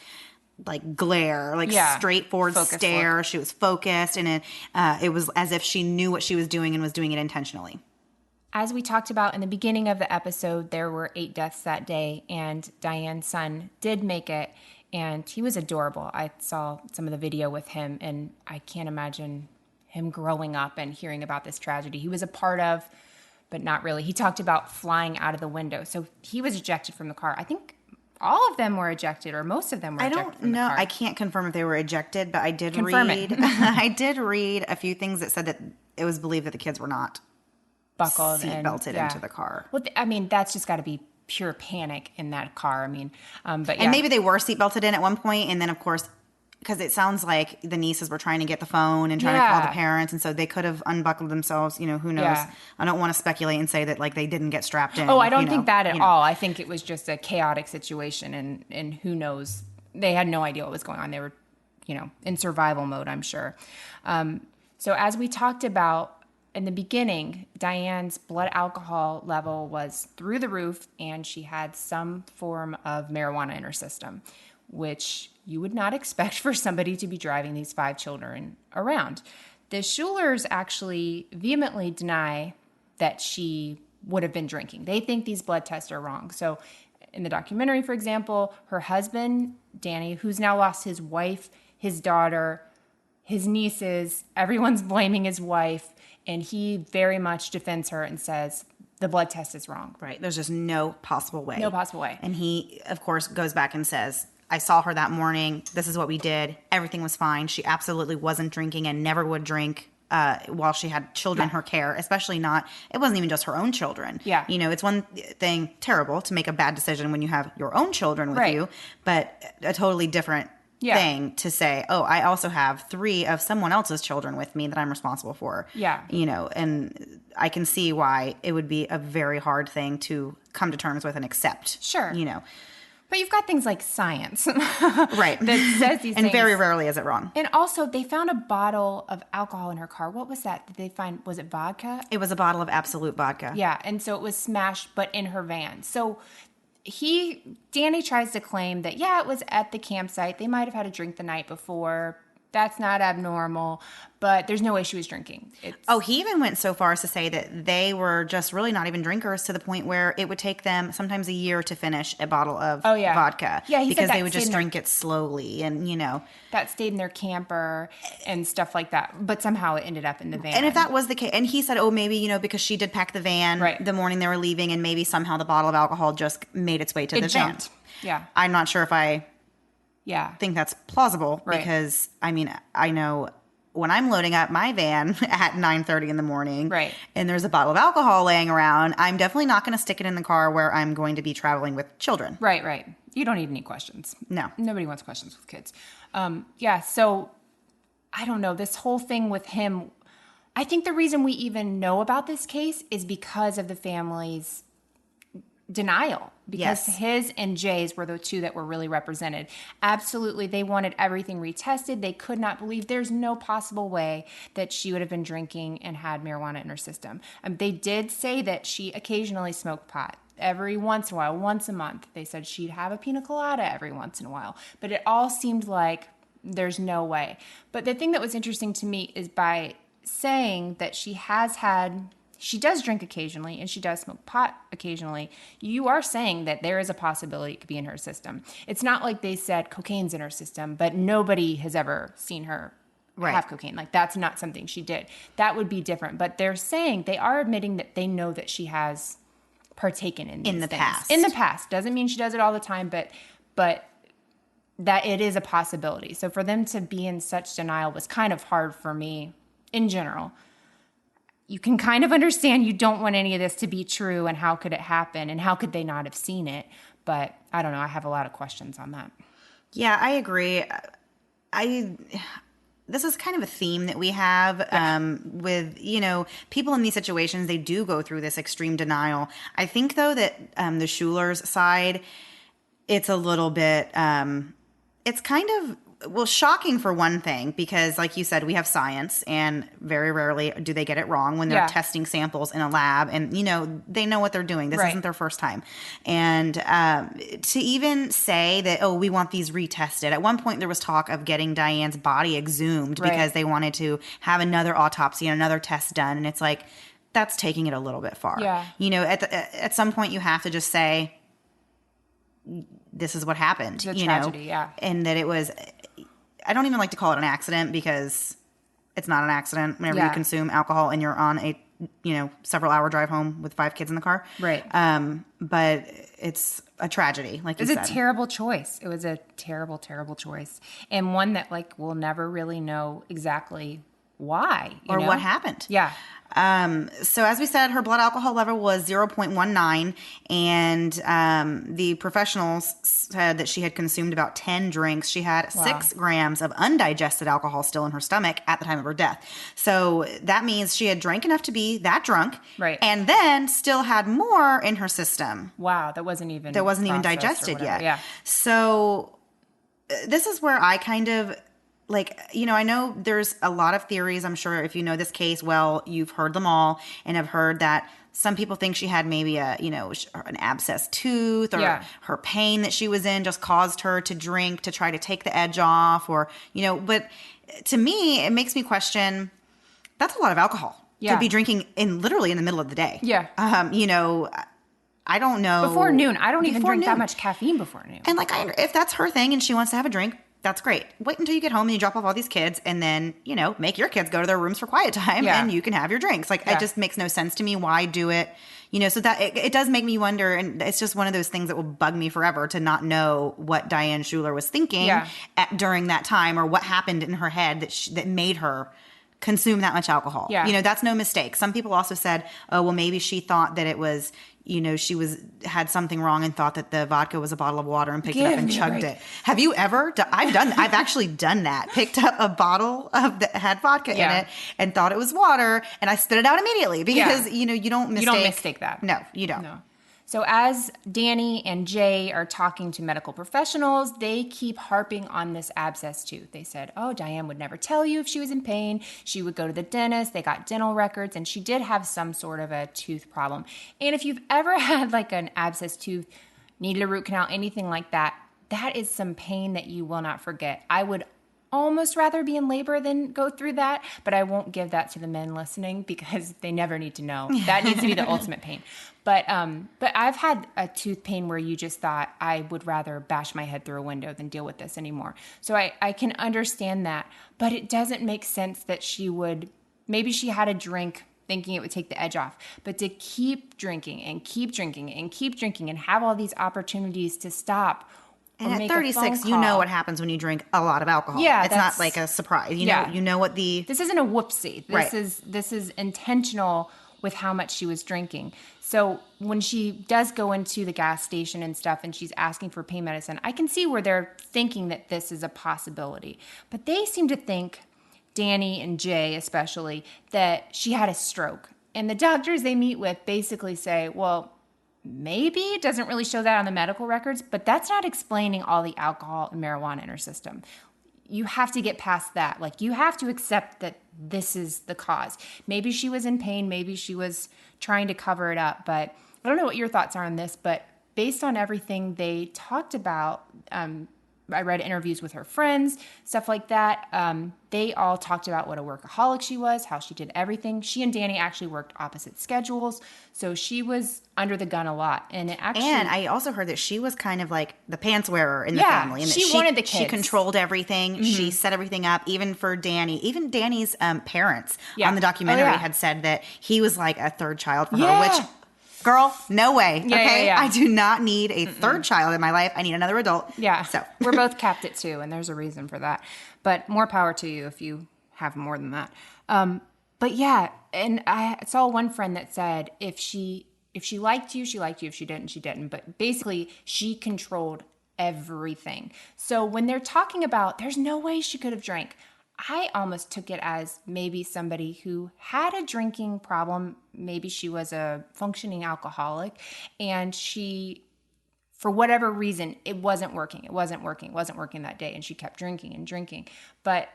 like glare, like straightforward stare. Look. She was focused, and it was as if she knew what she was doing and was doing it intentionally. As we talked about in the beginning of the episode, there were 8 deaths that day, and Diane's son did make it, and he was adorable. I saw some of the video with him, and I can't imagine him growing up and hearing about this tragedy he was a part of, but not really. He talked about flying out of the window. So he was ejected from the car. I think all of them were ejected, or most of them were ejected from the car. I can't confirm if they were ejected, but I did read I did read a few things that said that it was believed that the kids were not buckled seatbelted into the car. Well, that's just got to be pure panic in that car. But yeah. And maybe they were seatbelted in at one point, and then of course, because it sounds like the nieces were trying to get the phone and trying to call the parents, and so they could have unbuckled themselves. Who knows? Yeah. I don't want to speculate and say that like they didn't get strapped in. Oh, I don't think that at all. I think it was just a chaotic situation, and who knows? They had no idea what was going on. They were, in survival mode, I'm sure. So as we talked about in the beginning, Diane's blood alcohol level was through the roof, and she had some form of marijuana in her system, which you would not expect for somebody to be driving these 5 children around. The Schulers actually vehemently deny that she would have been drinking. They think these blood tests are wrong. So in the documentary, for example, her husband, Danny, who's now lost his wife, his daughter, his nieces, everyone's blaming his wife, and he very much defends her and says the blood test is wrong. Right. There's just no possible way. No possible way. And he, of course, goes back and says, I saw her that morning. This is what we did. Everything was fine. She absolutely wasn't drinking and never would drink while she had children in her care, especially not, it wasn't even just her own children. Yeah. It's one thing, terrible to make a bad decision when you have your own children with you, but a totally different thing to say, oh, I also have 3 of someone else's children with me that I'm responsible for. Yeah. And I can see why it would be a very hard thing to come to terms with and accept. Sure. But you've got things like science. Right. That says these and things. very rarely is it wrong. And also, they found a bottle of alcohol in her car. What was that? Did they find, was it vodka? It was a bottle of Absolute vodka. Yeah, and so it was smashed, but in her van. So Danny tries to claim that, it was at the campsite. They might have had a drink the night before. That's not abnormal, but there's no way she was drinking. He even went so far as to say that they were just really not even drinkers, to the point where it would take them sometimes a year to finish a bottle of vodka. Yeah, because they would just drink it slowly, and that stayed in their camper and stuff like that. But somehow it ended up in the van. And if that was the case, and he said, maybe because she did pack the van the morning they were leaving, and maybe somehow the bottle of alcohol just made its way to the van. Yeah, I'm not sure if I think that's plausible, because I know when I'm loading up my van at 9:30 in the morning, and there's a bottle of alcohol laying around, I'm definitely not going to stick it in the car where I'm going to be traveling with children. Right. You don't need any questions. No. Nobody wants questions with kids. So I don't know, this whole thing with him, I think the reason we even know about this case is because of the family's denial, because his and Jay's were the 2 that were really represented. Absolutely, they wanted everything retested. They could not believe there's no possible way that she would have been drinking and had marijuana in her system. They did say that she occasionally smoked pot every once in a while, once a month. They said she'd have a pina colada every once in a while, but it all seemed like there's no way. But the thing that was interesting to me is by saying that she does drink occasionally and she does smoke pot occasionally, you are saying that there is a possibility it could be in her system. It's not like they said cocaine's in her system, but nobody has ever seen her have cocaine. Like, that's not something she did. That would be different. But they are admitting that they know that she has partaken in these things. Past. In the past. Doesn't mean she does it all the time, but that it is a possibility. So for them to be in such denial was kind of hard for me in general. you can kind of understand you don't want any of this to be true, and how could it happen, and how could they not have seen it? But I don't know. I have a lot of questions on that. Yeah, I agree. This is kind of a theme that we have with, people in these situations. They do go through this extreme denial. I think, though, that the Schuler's side, it's a little bit, it's kind of, shocking for one thing, because like you said, we have science, and very rarely do they get it wrong when they're testing samples in a lab, and they know what they're doing. This isn't their first time. And to even say that, oh, we want these retested. At one point there was talk of getting Diane's body exhumed because they wanted to have another autopsy and another test done, and it's like, that's taking it a little bit far. At some point you have to just say, this is what happened. It's a tragedy, and that it was, I don't even like to call it an accident, because it's not an accident whenever you consume alcohol and you're on a, several hour drive home with 5 kids in the car. Right. But it's a tragagedy, like you said. It was a terrible choice. It was a terrible, terrible choice. And one that, we'll never really know exactly why. Or what happened. Yeah. So as we said, her blood alcohol level was 0.19, and the professionals said that she had consumed about 10 drinks. She had 6 grams of undigested alcohol still in her stomach at the time of her death. So that means she had drank enough to be that drunk, and then still had more in her system. Wow, that wasn't even digested yet. Yeah. So this is where I kind of... I know there's a lot of theories. I'm sure if you know this case well, you've heard them all, and have heard that some people think she had maybe an abscessed tooth, or her pain that she was in just caused her to drink to try to take the edge off, or, but to me, it makes me question, that's a lot of alcohol to be drinking literally in the middle of the day. Yeah. I don't know. Before noon. I don't even drink that much caffeine before noon. And if that's her thing and she wants to have a drink, that's great. Wait until you get home and you drop off all these kids, and then, make your kids go to their rooms for quiet time and you can have your drinks. It just makes no sense to me. Why do it? So that it does make me wonder. And it's just one of those things that will bug me forever, to not know what Diane Schuler was thinking during that time, or what happened in her head that made her consume that much alcohol. Yeah. That's no mistake. Some people also said, oh, well, maybe she thought that it was, she had something wrong and thought that the vodka was a bottle of water and picked it up and chugged it. Have you ever? I've actually done that. Picked up a bottle that had vodka in it and thought it was water, and I spit it out immediately, because you don't mistake. You don't mistake that. No, you don't. No. So as Danny and Jay are talking to medical professionals, they keep harping on this abscess tooth. They said, oh, Diane would never tell you if she was in pain. She would go to the dentist. They got dental records, and she did have some sort of a tooth problem. And if you've ever had an abscess tooth, needed a root canal, anything like that, that is some pain that you will not forget. I would almost rather be in labor than go through that, but I won't give that to the men listening, because they never need to know. That needs to be the ultimate pain. But I've had a tooth pain where you just thought, I would rather bash my head through a window than deal with this anymore. So I can understand that, but it doesn't make sense that maybe she had a drink thinking it would take the edge off, but to keep drinking and keep drinking and keep drinking and have all these opportunities to stop. And at 36, you know what happens when you drink a lot of alcohol. Yeah, it's not like a surprise. You know what This isn't a whoopsie. This is intentional with how much she was drinking. So when she does go into the gas station and stuff, and she's asking for pain medicine, I can see where they're thinking that this is a possibility. But they seem to think, Danny and Jay especially, that she had a stroke. And the doctors they meet with basically say, well, maybe it doesn't really show that on the medical records, but that's not explaining all the alcohol and marijuana in her system. You have to get past that. You have to accept that this is the cause. Maybe she was in pain. Maybe she was trying to cover it up. But I don't know what your thoughts are on this, but based on everything they talked about, I read interviews with her friends, stuff like that. They all talked about what a workaholic she was, how she did everything. She and Danny actually worked opposite schedules, so she was under the gun a lot. And I also heard that she was kind of like the pants wearer in the family. And she wanted the kids. She controlled everything. Mm-hmm. She set everything up, even for Danny. Even Danny's parents on the documentary had said that he was like a third child for her, which... Girl, no way. Okay. I do not need a third child in my life. I need another adult. Yeah. So we're both capped at 2, and there's a reason for that. But more power to you if you have more than that. But yeah, and I saw one friend that said if she liked you, she liked you. If she didn't, she didn't. But basically, she controlled everything. So when they're talking about there's no way she could have drank, I almost took it as maybe somebody who had a drinking problem. Maybe she was a functioning alcoholic, and she, for whatever reason, it wasn't working. It wasn't working that day, and she kept drinking and drinking. But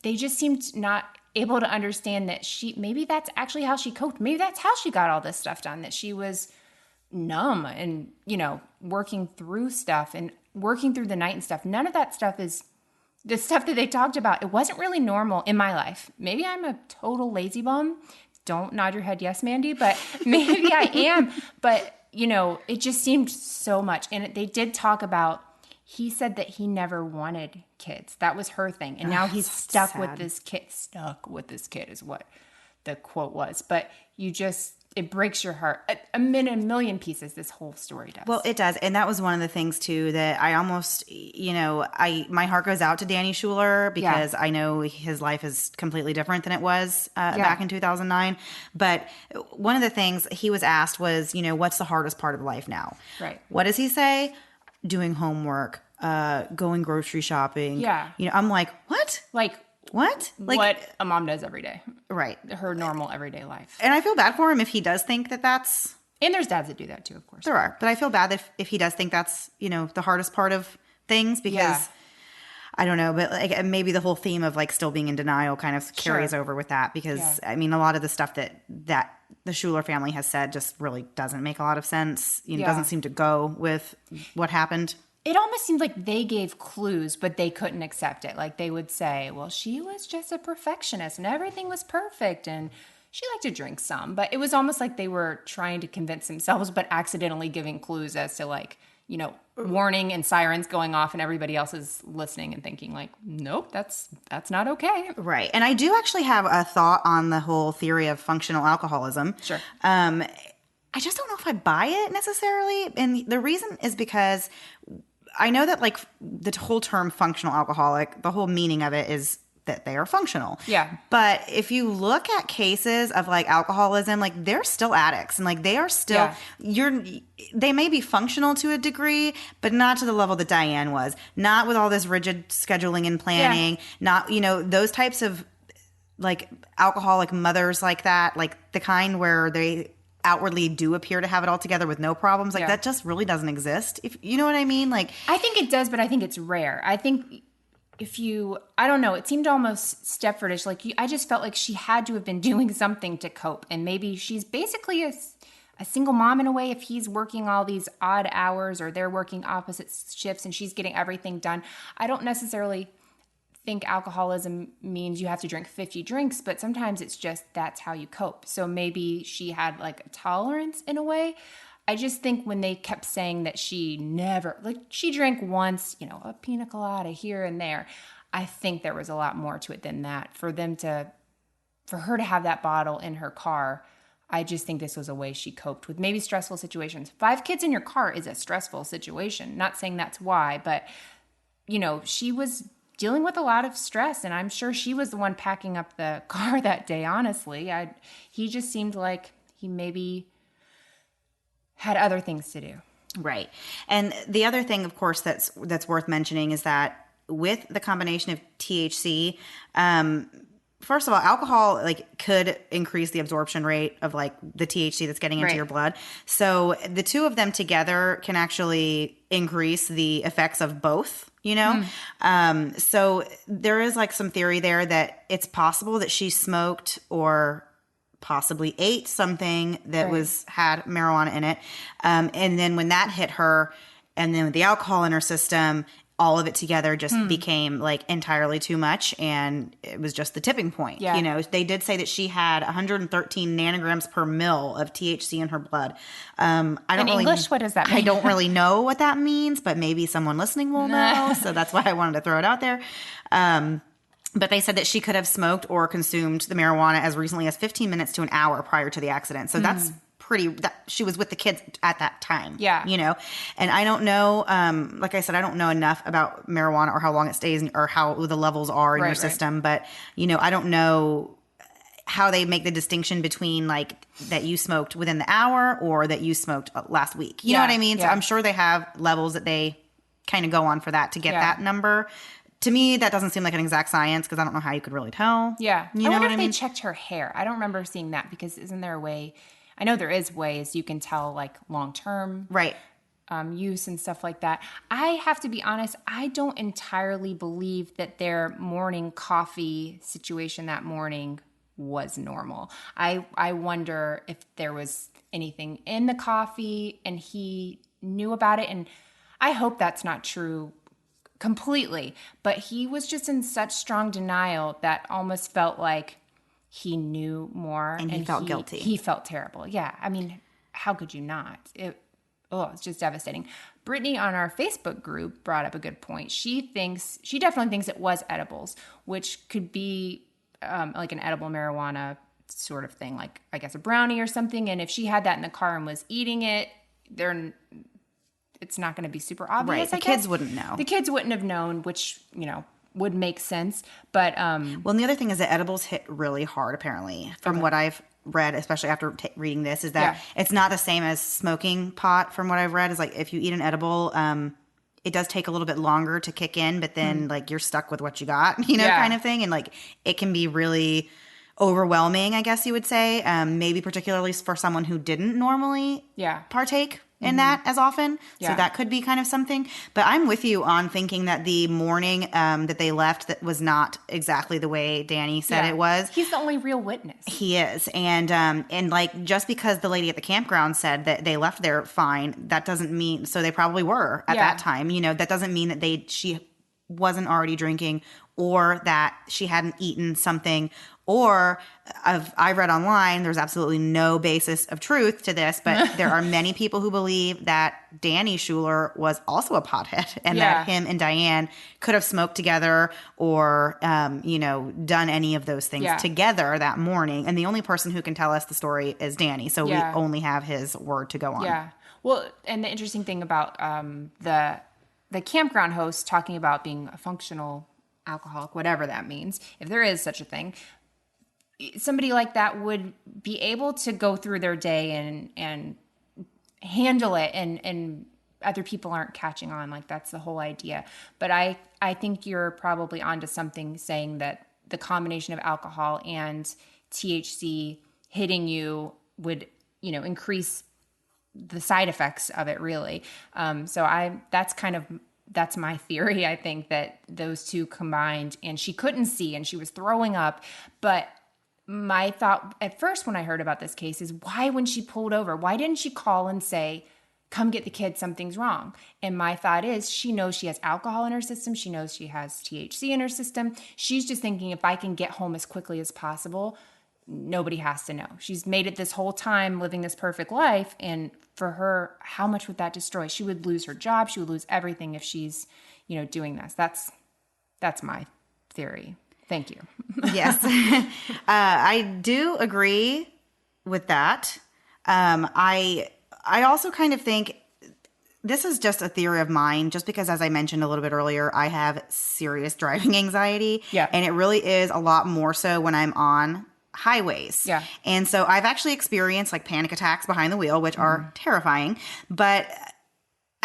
they just seemed not able to understand that maybe that's actually how she coped. Maybe that's how she got all this stuff done, that she was numb and, working through stuff and working through the night and stuff. None of that stuff is the stuff that they talked about. It wasn't really normal in my life. Maybe I'm a total lazy bum. Don't nod your head yes, Mandy, but maybe I am. But, it just seemed so much. And they did talk about, he said that he never wanted kids. That was her thing. And now he's stuck with this kid. Stuck with this kid is what the quote was. But it breaks your heart. A million pieces, this whole story does. Well, it does. And that was one of the things, too, that I almost, my heart goes out to Diane Schuler because I know his life is completely different than it was back in 2009. But one of the things he was asked was, what's the hardest part of life now? Right. What does he say? Doing homework, going grocery shopping. Yeah. I'm like, what? Like, what? Like, what a mom does every day. Right. Her normal everyday life. And I feel bad for him if he does think that that's... And there's dads that do that too, of course. There are. But I feel bad if he does think that's, the hardest part of things because... I don't know, but maybe the whole theme of still being in denial kind of carries over with that because a lot of the stuff that the Schuler family has said just really doesn't make a lot of sense. Doesn't seem to go with what happened. It almost seemed like they gave clues, but they couldn't accept it. Like they would say, well, she was just a perfectionist and everything was perfect and she liked to drink some. But it was almost like they were trying to convince themselves, but accidentally giving clues as to warning and sirens going off and everybody else is listening and thinking nope, that's not okay. Right. And I do actually have a thought on the whole theory of functional alcoholism. Sure. I just don't know if I buy it necessarily. And the reason is because I know that the whole term functional alcoholic, the whole meaning of it is that they are functional. Yeah. But if you look at cases of alcoholism, they're still addicts and they are still, they may be functional to a degree, but not to the level that Diane was, not with all this rigid scheduling and planning, not, those types of alcoholic mothers like that, the kind where they outwardly do appear to have it all together with no problems. That just really doesn't exist. If you know what I mean? I think it does, but I think it's rare. I think I don't know, it seemed almost Stepfordish. I just felt like she had to have been doing something to cope. And maybe she's basically a single mom in a way if he's working all these odd hours or they're working opposite shifts and she's getting everything done. I don't necessarily think alcoholism means you have to drink 50 drinks, but sometimes it's just that's how you cope. So maybe she had a tolerance in a way. I just think when they kept saying that she never, she drank once, a pina colada here and there, I think there was a lot more to it than that. For her to have that bottle in her car, I just think this was a way she coped with maybe stressful situations. 5 kids in your car is a stressful situation. Not saying that's why, but, she was dealing with a lot of stress, and I'm sure she was the one packing up the car that day, honestly. He just seemed like he maybe had other things to do. Right. And the other thing, of course, that's worth mentioning is that with the combination of THC, first of all, alcohol could increase the absorption rate of the THC that's getting into your blood. So the two of them together can actually increase the effects of both, So there is some theory there that it's possible that she smoked or possibly ate something that had marijuana in it. And then when that hit her, and then with the alcohol in her system, all of it together just became entirely too much. And it was just the tipping point. Yeah. They did say that she had 113 nanograms per mil of THC in her blood. In English, what does that mean? I don't really know what that means, but maybe someone listening will know. So that's why I wanted to throw it out there. But they said that she could have smoked or consumed the marijuana as recently as 15 minutes to an hour prior to the accident. So that's she was with the kids at that time. Yeah. And I don't know, like I said, I don't know enough about marijuana or how long it stays or how the levels are in your system. But, I don't know how they make the distinction between like that you smoked within the hour or that you smoked last week. You know what I mean? So I'm sure they have levels that they kind of go on for that to get that number. To me, that doesn't seem like an exact science because I don't know how you could really tell. Yeah. You know I wonder what if I mean? they checked her hair. I don't remember seeing that because isn't there a way? I know there is ways you can tell like long-term Right. use and stuff like that. I have to be honest, I don't entirely believe that their morning coffee situation that morning was normal. I wonder if there was anything in the coffee and he knew about it. And I hope that's not true completely, but he was just in such strong denial that almost felt like he knew more And he felt guilty. He felt terrible. Yeah. I mean, how could you not? It's just devastating. Brittany on our Facebook group brought up a good point. She definitely thinks it was edibles, which could be like an edible marijuana sort of thing, like I guess a brownie or something. And if she had that in the car and was eating it, it's not going to be super obvious. Right. The kids wouldn't know. The kids wouldn't have known, which, would make sense. But well, and the other thing is that edibles hit really hard, apparently, from what I've read, especially after reading this, is that it's not the same as smoking pot. From what I've read, is like if you eat an edible, it does take a little bit longer to kick in, but then like you're stuck with what you got, kind of thing, and like it can be really overwhelming, I guess you would say, maybe particularly for someone who didn't normally partake in that as often. So that could be kind of something. But I'm with you on thinking that the morning that they left, that was not exactly the way Danny said it was. He's the only real witness. He is. And like, just because the lady at the campground said that they left there fine, that doesn't mean, so they probably were at that time, that doesn't mean that she wasn't already drinking or that she hadn't eaten something. Or I've read online, there's absolutely no basis of truth to this, but there are many people who believe that Danny Schuler was also a pothead and that him and Diane could have smoked together or, done any of those things together that morning. And the only person who can tell us the story is Danny. So we only have his word to go on. Yeah. Well, and the interesting thing about the campground host talking about being a functional alcoholic, whatever that means, if there is such a thing, somebody like that would be able to go through their day and handle it and other people aren't catching on. Like, that's the whole idea. But I think you're probably onto something saying that the combination of alcohol and THC hitting you would, increase the side effects of it, really. That's my theory. I think that those two combined, and she couldn't see and she was throwing up. But my thought at first when I heard about this case is, why, when she pulled over, why didn't she call and say, come get the kid, something's wrong? And my thought is, she knows she has alcohol in her system. She knows she has THC in her system. She's just thinking, if I can get home as quickly as possible, nobody has to know. She's made it this whole time living this perfect life. And for her, how much would that destroy? She would lose her job. She would lose everything if she's, doing this. That's my theory. Thank you. Yes. I do agree with that. I also kind of think this is just a theory of mine, just because, as I mentioned a little bit earlier, I have serious driving anxiety. Yeah. And it really is a lot more so when I'm on highways. Yeah. And so I've actually experienced like panic attacks behind the wheel, which are terrifying. But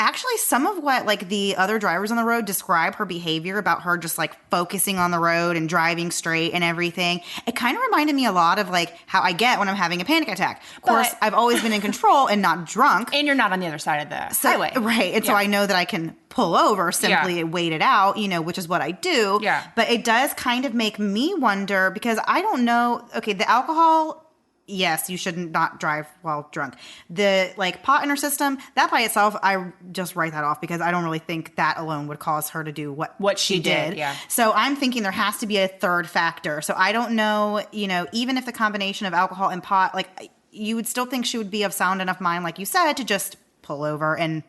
actually, some of what like the other drivers on the road describe her behavior about her just like focusing on the road and driving straight and everything, it kind of reminded me a lot of like how I get when I'm having a panic attack. Of course, I've always been in control and not drunk. And you're not on the other side of the highway. Right. And so I know that I can pull over, simply wait it out, which is what I do. Yeah. But it does kind of make me wonder, because I don't know, okay, the alcohol, yes, you should not drive while drunk. The like pot in her system, that by itself, I just write that off, because I don't really think that alone would cause her to do what she did. Yeah. So I'm thinking there has to be a third factor. So I don't know, even if the combination of alcohol and pot, like, you would still think she would be of sound enough mind, like you said, to just pull over and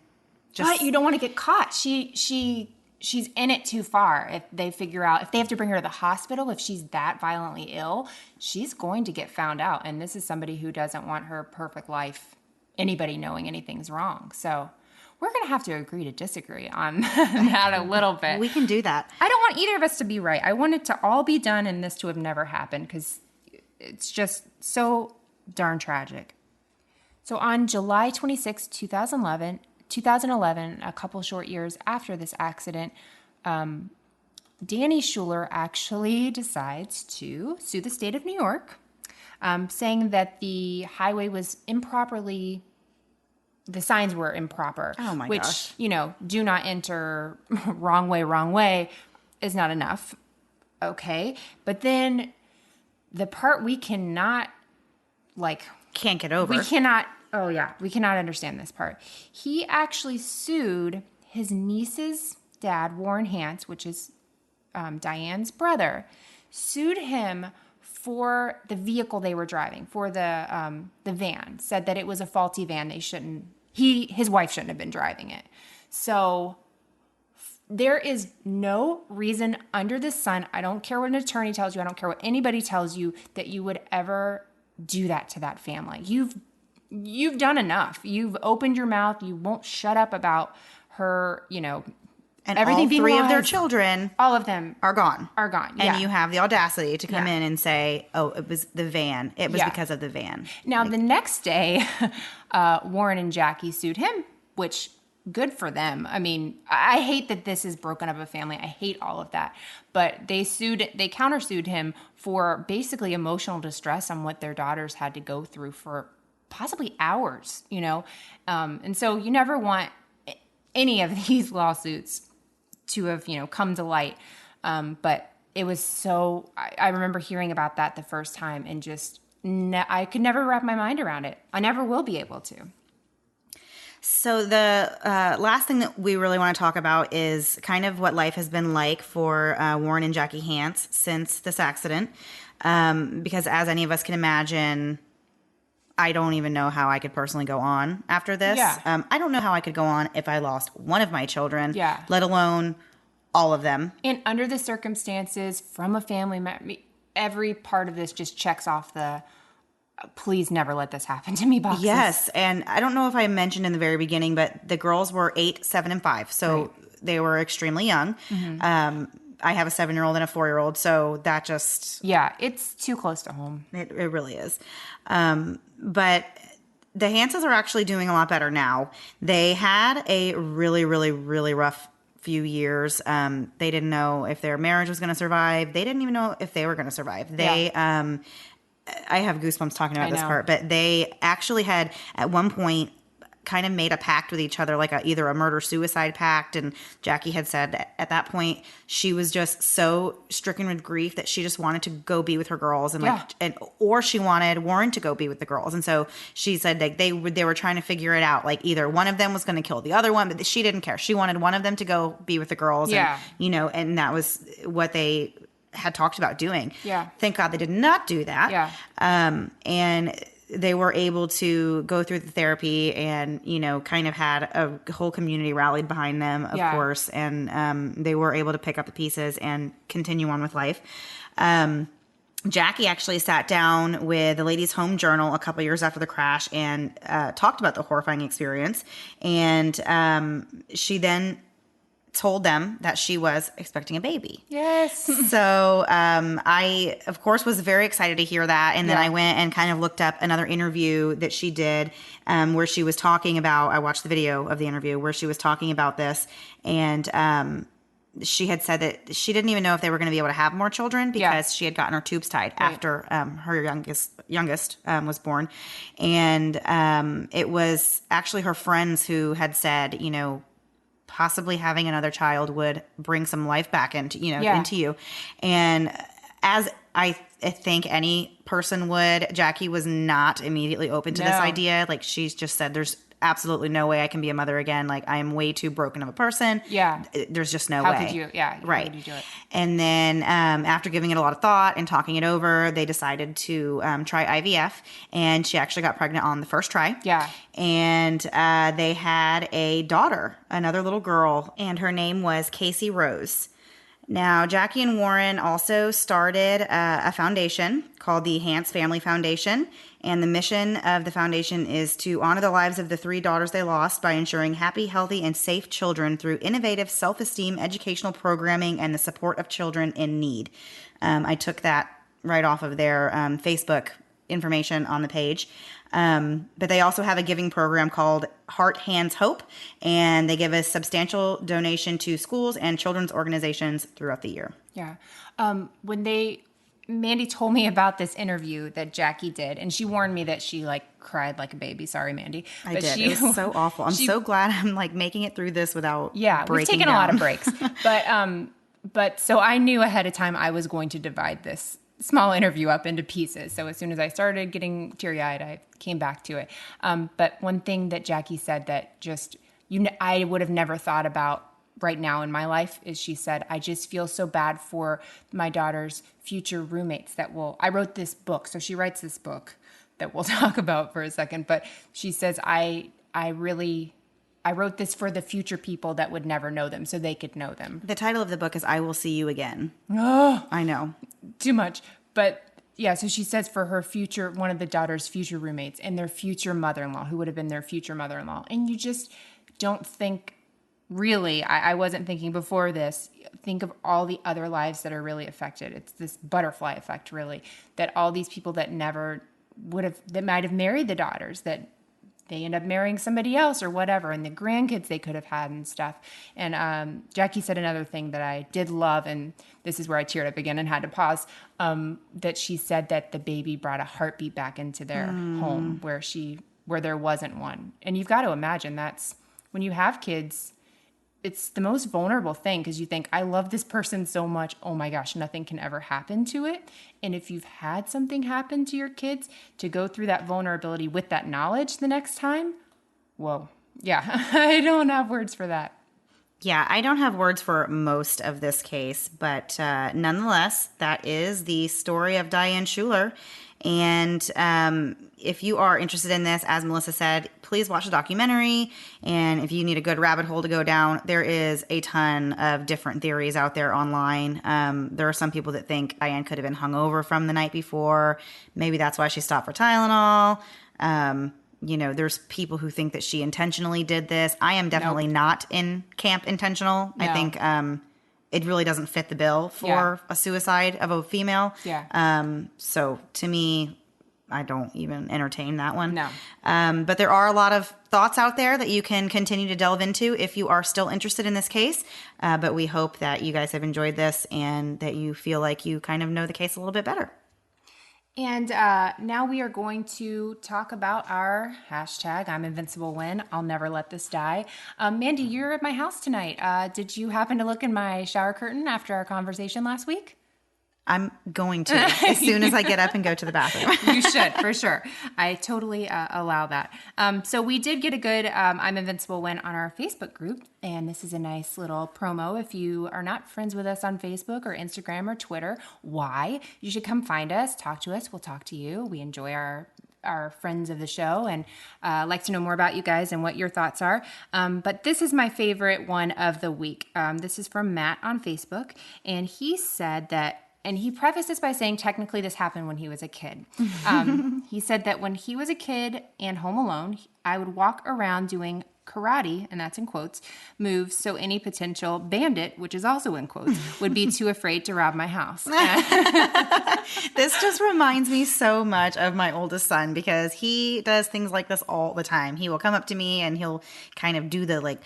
just. But you don't want to get caught. She's in it too far. If they figure out, if they have to bring her to the hospital, if she's that violently ill, she's going to get found out. And this is somebody who doesn't want her perfect life, anybody knowing anything's wrong. So we're going to have to agree to disagree on that a little bit. We can do that. I don't want either of us to be right. I want it to all be done and this to have never happened, because it's just so darn tragic. So on July 26, 2011, a couple short years after this accident, Diane Schuler actually decides to sue the state of New York, saying that the highway was improperly, the signs were improper. Oh my which, gosh. Do not enter, wrong way is not enough. Okay. But then the part we cannot, Can't get over. we cannot understand this part. He actually sued his niece's dad, Warren Hance, which is Diane's brother, sued him for the vehicle they were driving, for the van. Said that it was a faulty van. His wife shouldn't have been driving it. So there is no reason under the sun. I don't care what an attorney tells you. I don't care what anybody tells you that you would ever do that to that family. You've done enough. You've opened your mouth. You won't shut up about her, and everything all being three of their lost. children All of them are gone. yeah. And you have the audacity to come Yeah. in and say, oh, it was the van. It was Yeah. because of the van. Now, the next day, Warren and Jackie sued him, which good for them. I mean, I hate that this has broken up a family. I hate all of that. But they countersued him for basically emotional distress on what their daughters had to go through for possibly hours, And so you never want any of these lawsuits to have, come to light. But it was so, I remember hearing about that the first time and just, I could never wrap my mind around it. I never will be able to. So the last thing that we really want to talk about is kind of what life has been like for Warren and Jackie Hance since this accident. Because as any of us can imagine, I don't even know how I could personally go on after this. Yeah. I don't know how I could go on if I lost one of my children, Yeah. let alone all of them. And under the circumstances, from a family member, every part of this just checks off the please never let this happen to me boxes. Yes, and I don't know if I mentioned in the very beginning, but the girls were 8, 7, and 5, so they were extremely young. Mm-hmm. I have a 7-year-old and a 4-year-old, so that just... Yeah, it's too close to home. It really is. But the Hanses are actually doing a lot better now. They had a really, really, really rough few years. They didn't know if their marriage was going to survive. They didn't even know if they were going to survive. I have goosebumps talking about this part, but they actually had at one point kind of made a pact with each other, like either a murder-suicide pact. And Jackie had said that at that point she was just so stricken with grief that she just wanted to go be with her girls, or she wanted Warren to go be with the girls. And so she said that they were trying to figure it out, like either one of them was going to kill the other one, but she didn't care. She wanted one of them to go be with the girls. Yeah. And, and that was what they had talked about doing. Yeah. Thank God they did not do that. Yeah. And they were able to go through the therapy and, kind of had a whole community rallied behind them, of course. And they were able to pick up the pieces and continue on with life. Jackie actually sat down with the Ladies' Home Journal a couple years after the crash and talked about the horrifying experience. And she then told them that she was expecting a baby. Yes. So I, of course, was very excited to hear that. And then I went and kind of looked up another interview that she did where she was talking about, I watched the video of the interview where she was talking about this. And she had said that she didn't even know if they were going to be able to have more children because she had gotten her tubes tied after her youngest was born. And it was actually her friends who had said, possibly having another child would bring some life back into you. And as I think any person would, Jackie was not immediately open to this idea. Like she's just said, there's absolutely no way I can be a mother again. Like I am way too broken of a person. Yeah. There's just no way. How could you? Yeah. Right. How could you do it? And then after giving it a lot of thought and talking it over, they decided to try IVF. And she actually got pregnant on the first try. Yeah. And they had a daughter, another little girl, and her name was Kasey Rose. Now, Jackie and Warren also started a foundation called the Hance Family Foundation, and the mission of the foundation is to honor the lives of the 3 daughters they lost by ensuring happy, healthy, and safe children through innovative self-esteem educational programming and the support of children in need. I took that right off of their Facebook information on the page. But they also have a giving program called Heart, Hands, Hope, and they give a substantial donation to schools and children's organizations throughout the year. Yeah. Mandy told me about this interview that Jackie did, and she warned me that she cried like a baby. Sorry, Mandy. I did. It was so awful. I'm so glad I'm making it through this without we've taken down. a lot of breaks. But so I knew ahead of time I was going to divide this small interview up into pieces. So as soon as I started getting teary-eyed, I came back to it. But one thing that Jackie said that just I would have never thought about right now in my life is she said, I just feel so bad for my daughter's future roommates I wrote this book. So she writes this book that we'll talk about for a second. But she says, I wrote this for the future people that would never know them so they could know them. The title of the book is I Will See You Again. Oh, I know. Too much. But yeah, so she says for her one of the daughter's future roommates and their future mother-in-law, who would have been their future mother-in-law. And you just don't think, really, I wasn't thinking before this, think of all the other lives that are really affected. It's this butterfly effect, really, that all these people that never that might have married the daughters, that they end up marrying somebody else or whatever, and the grandkids they could have had and stuff. And Jackie said another thing that I did love, and this is where I teared up again and had to pause, that she said that the baby brought a heartbeat back into their home where there wasn't one. And you've got to imagine that's, when you have kids, it's the most vulnerable thing because you think, I love this person so much. Oh my gosh, nothing can ever happen to it. And if you've had something happen to your kids, to go through that vulnerability with that knowledge the next time, whoa. Yeah, I don't have words for that. Yeah, I don't have words for most of this case, but nonetheless, that is the story of Diane Schuler. And if you are interested in this, as Melissa said, please watch the documentary. And if you need a good rabbit hole to go down, there is a ton of different theories out there online. There are some people that think Diane could have been hungover from the night before. Maybe that's why she stopped for Tylenol. There's people who think that she intentionally did this. I am definitely not in camp intentional. No. I think it really doesn't fit the bill for a suicide of a female. Yeah. So to me, I don't even entertain that one. No. But there are a lot of thoughts out there that you can continue to delve into if you are still interested in this case. But we hope that you guys have enjoyed this and that you feel like you kind of know the case a little bit better. And now we are going to talk about our hashtag, I'm Invincible Win. I'll never let this die. Mandy, you're at my house tonight. Did you happen to look in my shower curtain after our conversation last week? I'm going to as soon as I get up and go to the bathroom. You should, for sure. I totally allow that. So we did get a good I'm Invincible win on our Facebook group. And this is a nice little promo. If you are not friends with us on Facebook or Instagram or Twitter, why? You should come find us, talk to us. We'll talk to you. We enjoy our friends of the show and like to know more about you guys and what your thoughts are. But this is my favorite one of the week. This is from Matt on Facebook. And he said that, and he prefaced this by saying, technically this happened when he was a kid. He said that when he was a kid and home alone, I would walk around doing karate, and that's in quotes, moves so any potential bandit, which is also in quotes, would be too afraid to rob my house. This just reminds me so much of my oldest son because he does things like this all the time. He will come up to me and he'll kind of do the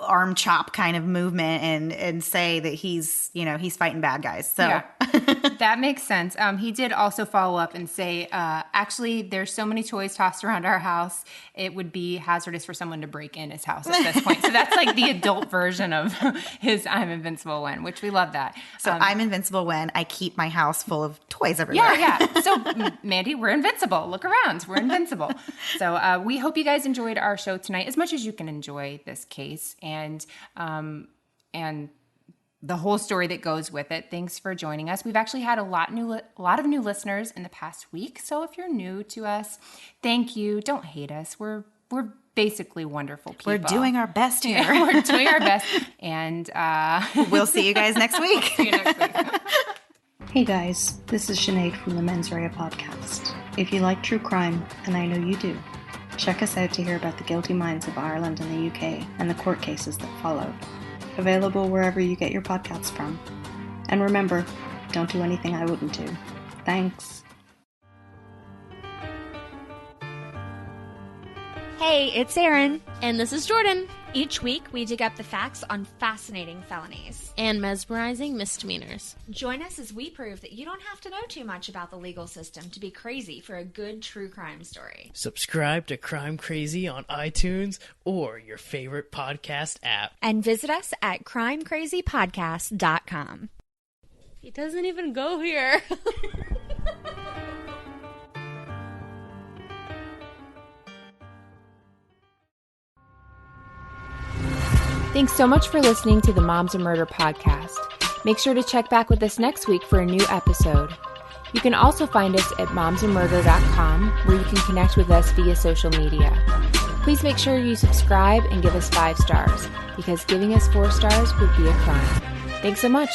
arm chop kind of movement and say that he's fighting bad guys. So yeah, that makes sense. He did also follow up and say, actually, there's so many toys tossed around our house, it would be hazardous for someone to break in his house at this point. So that's like the adult version of his I'm Invincible when, which we love that. So I'm invincible when I keep my house full of toys everywhere. Yeah. So Mandy, we're invincible. Look around. We're invincible. So we hope you guys enjoyed our show tonight as much as you can enjoy this case and the whole story that goes with it. Thanks for joining us. We've actually had a lot of new listeners in the past week. So if you're new to us, thank you. Don't hate us. We're basically wonderful people. We're doing our best here. Yeah, we're doing our best. And we'll see you guys next week. See you next week. Hey guys, this is Sinead from the Mens Rea podcast. If you like true crime, and I know you do, check us out to hear about the guilty minds of Ireland and the UK and the court cases that followed. Available wherever you get your podcasts from. And remember, don't do anything I wouldn't do. Thanks. Hey, it's Erin. And this is Jordan. Each week, we dig up the facts on fascinating felonies And mesmerizing misdemeanors. Join us as we prove that you don't have to know too much about the legal system to be crazy for a good true crime story. Subscribe to Crime Crazy on iTunes or your favorite podcast app. And visit us at crimecrazypodcast.com. He doesn't even go here. Thanks so much for listening to the Moms of Murder podcast. Make sure to check back with us next week for a new episode. You can also find us at momsofmurder.com, where you can connect with us via social media. Please make sure you subscribe and give us 5 stars, because giving us 4 stars would be a crime. Thanks so much.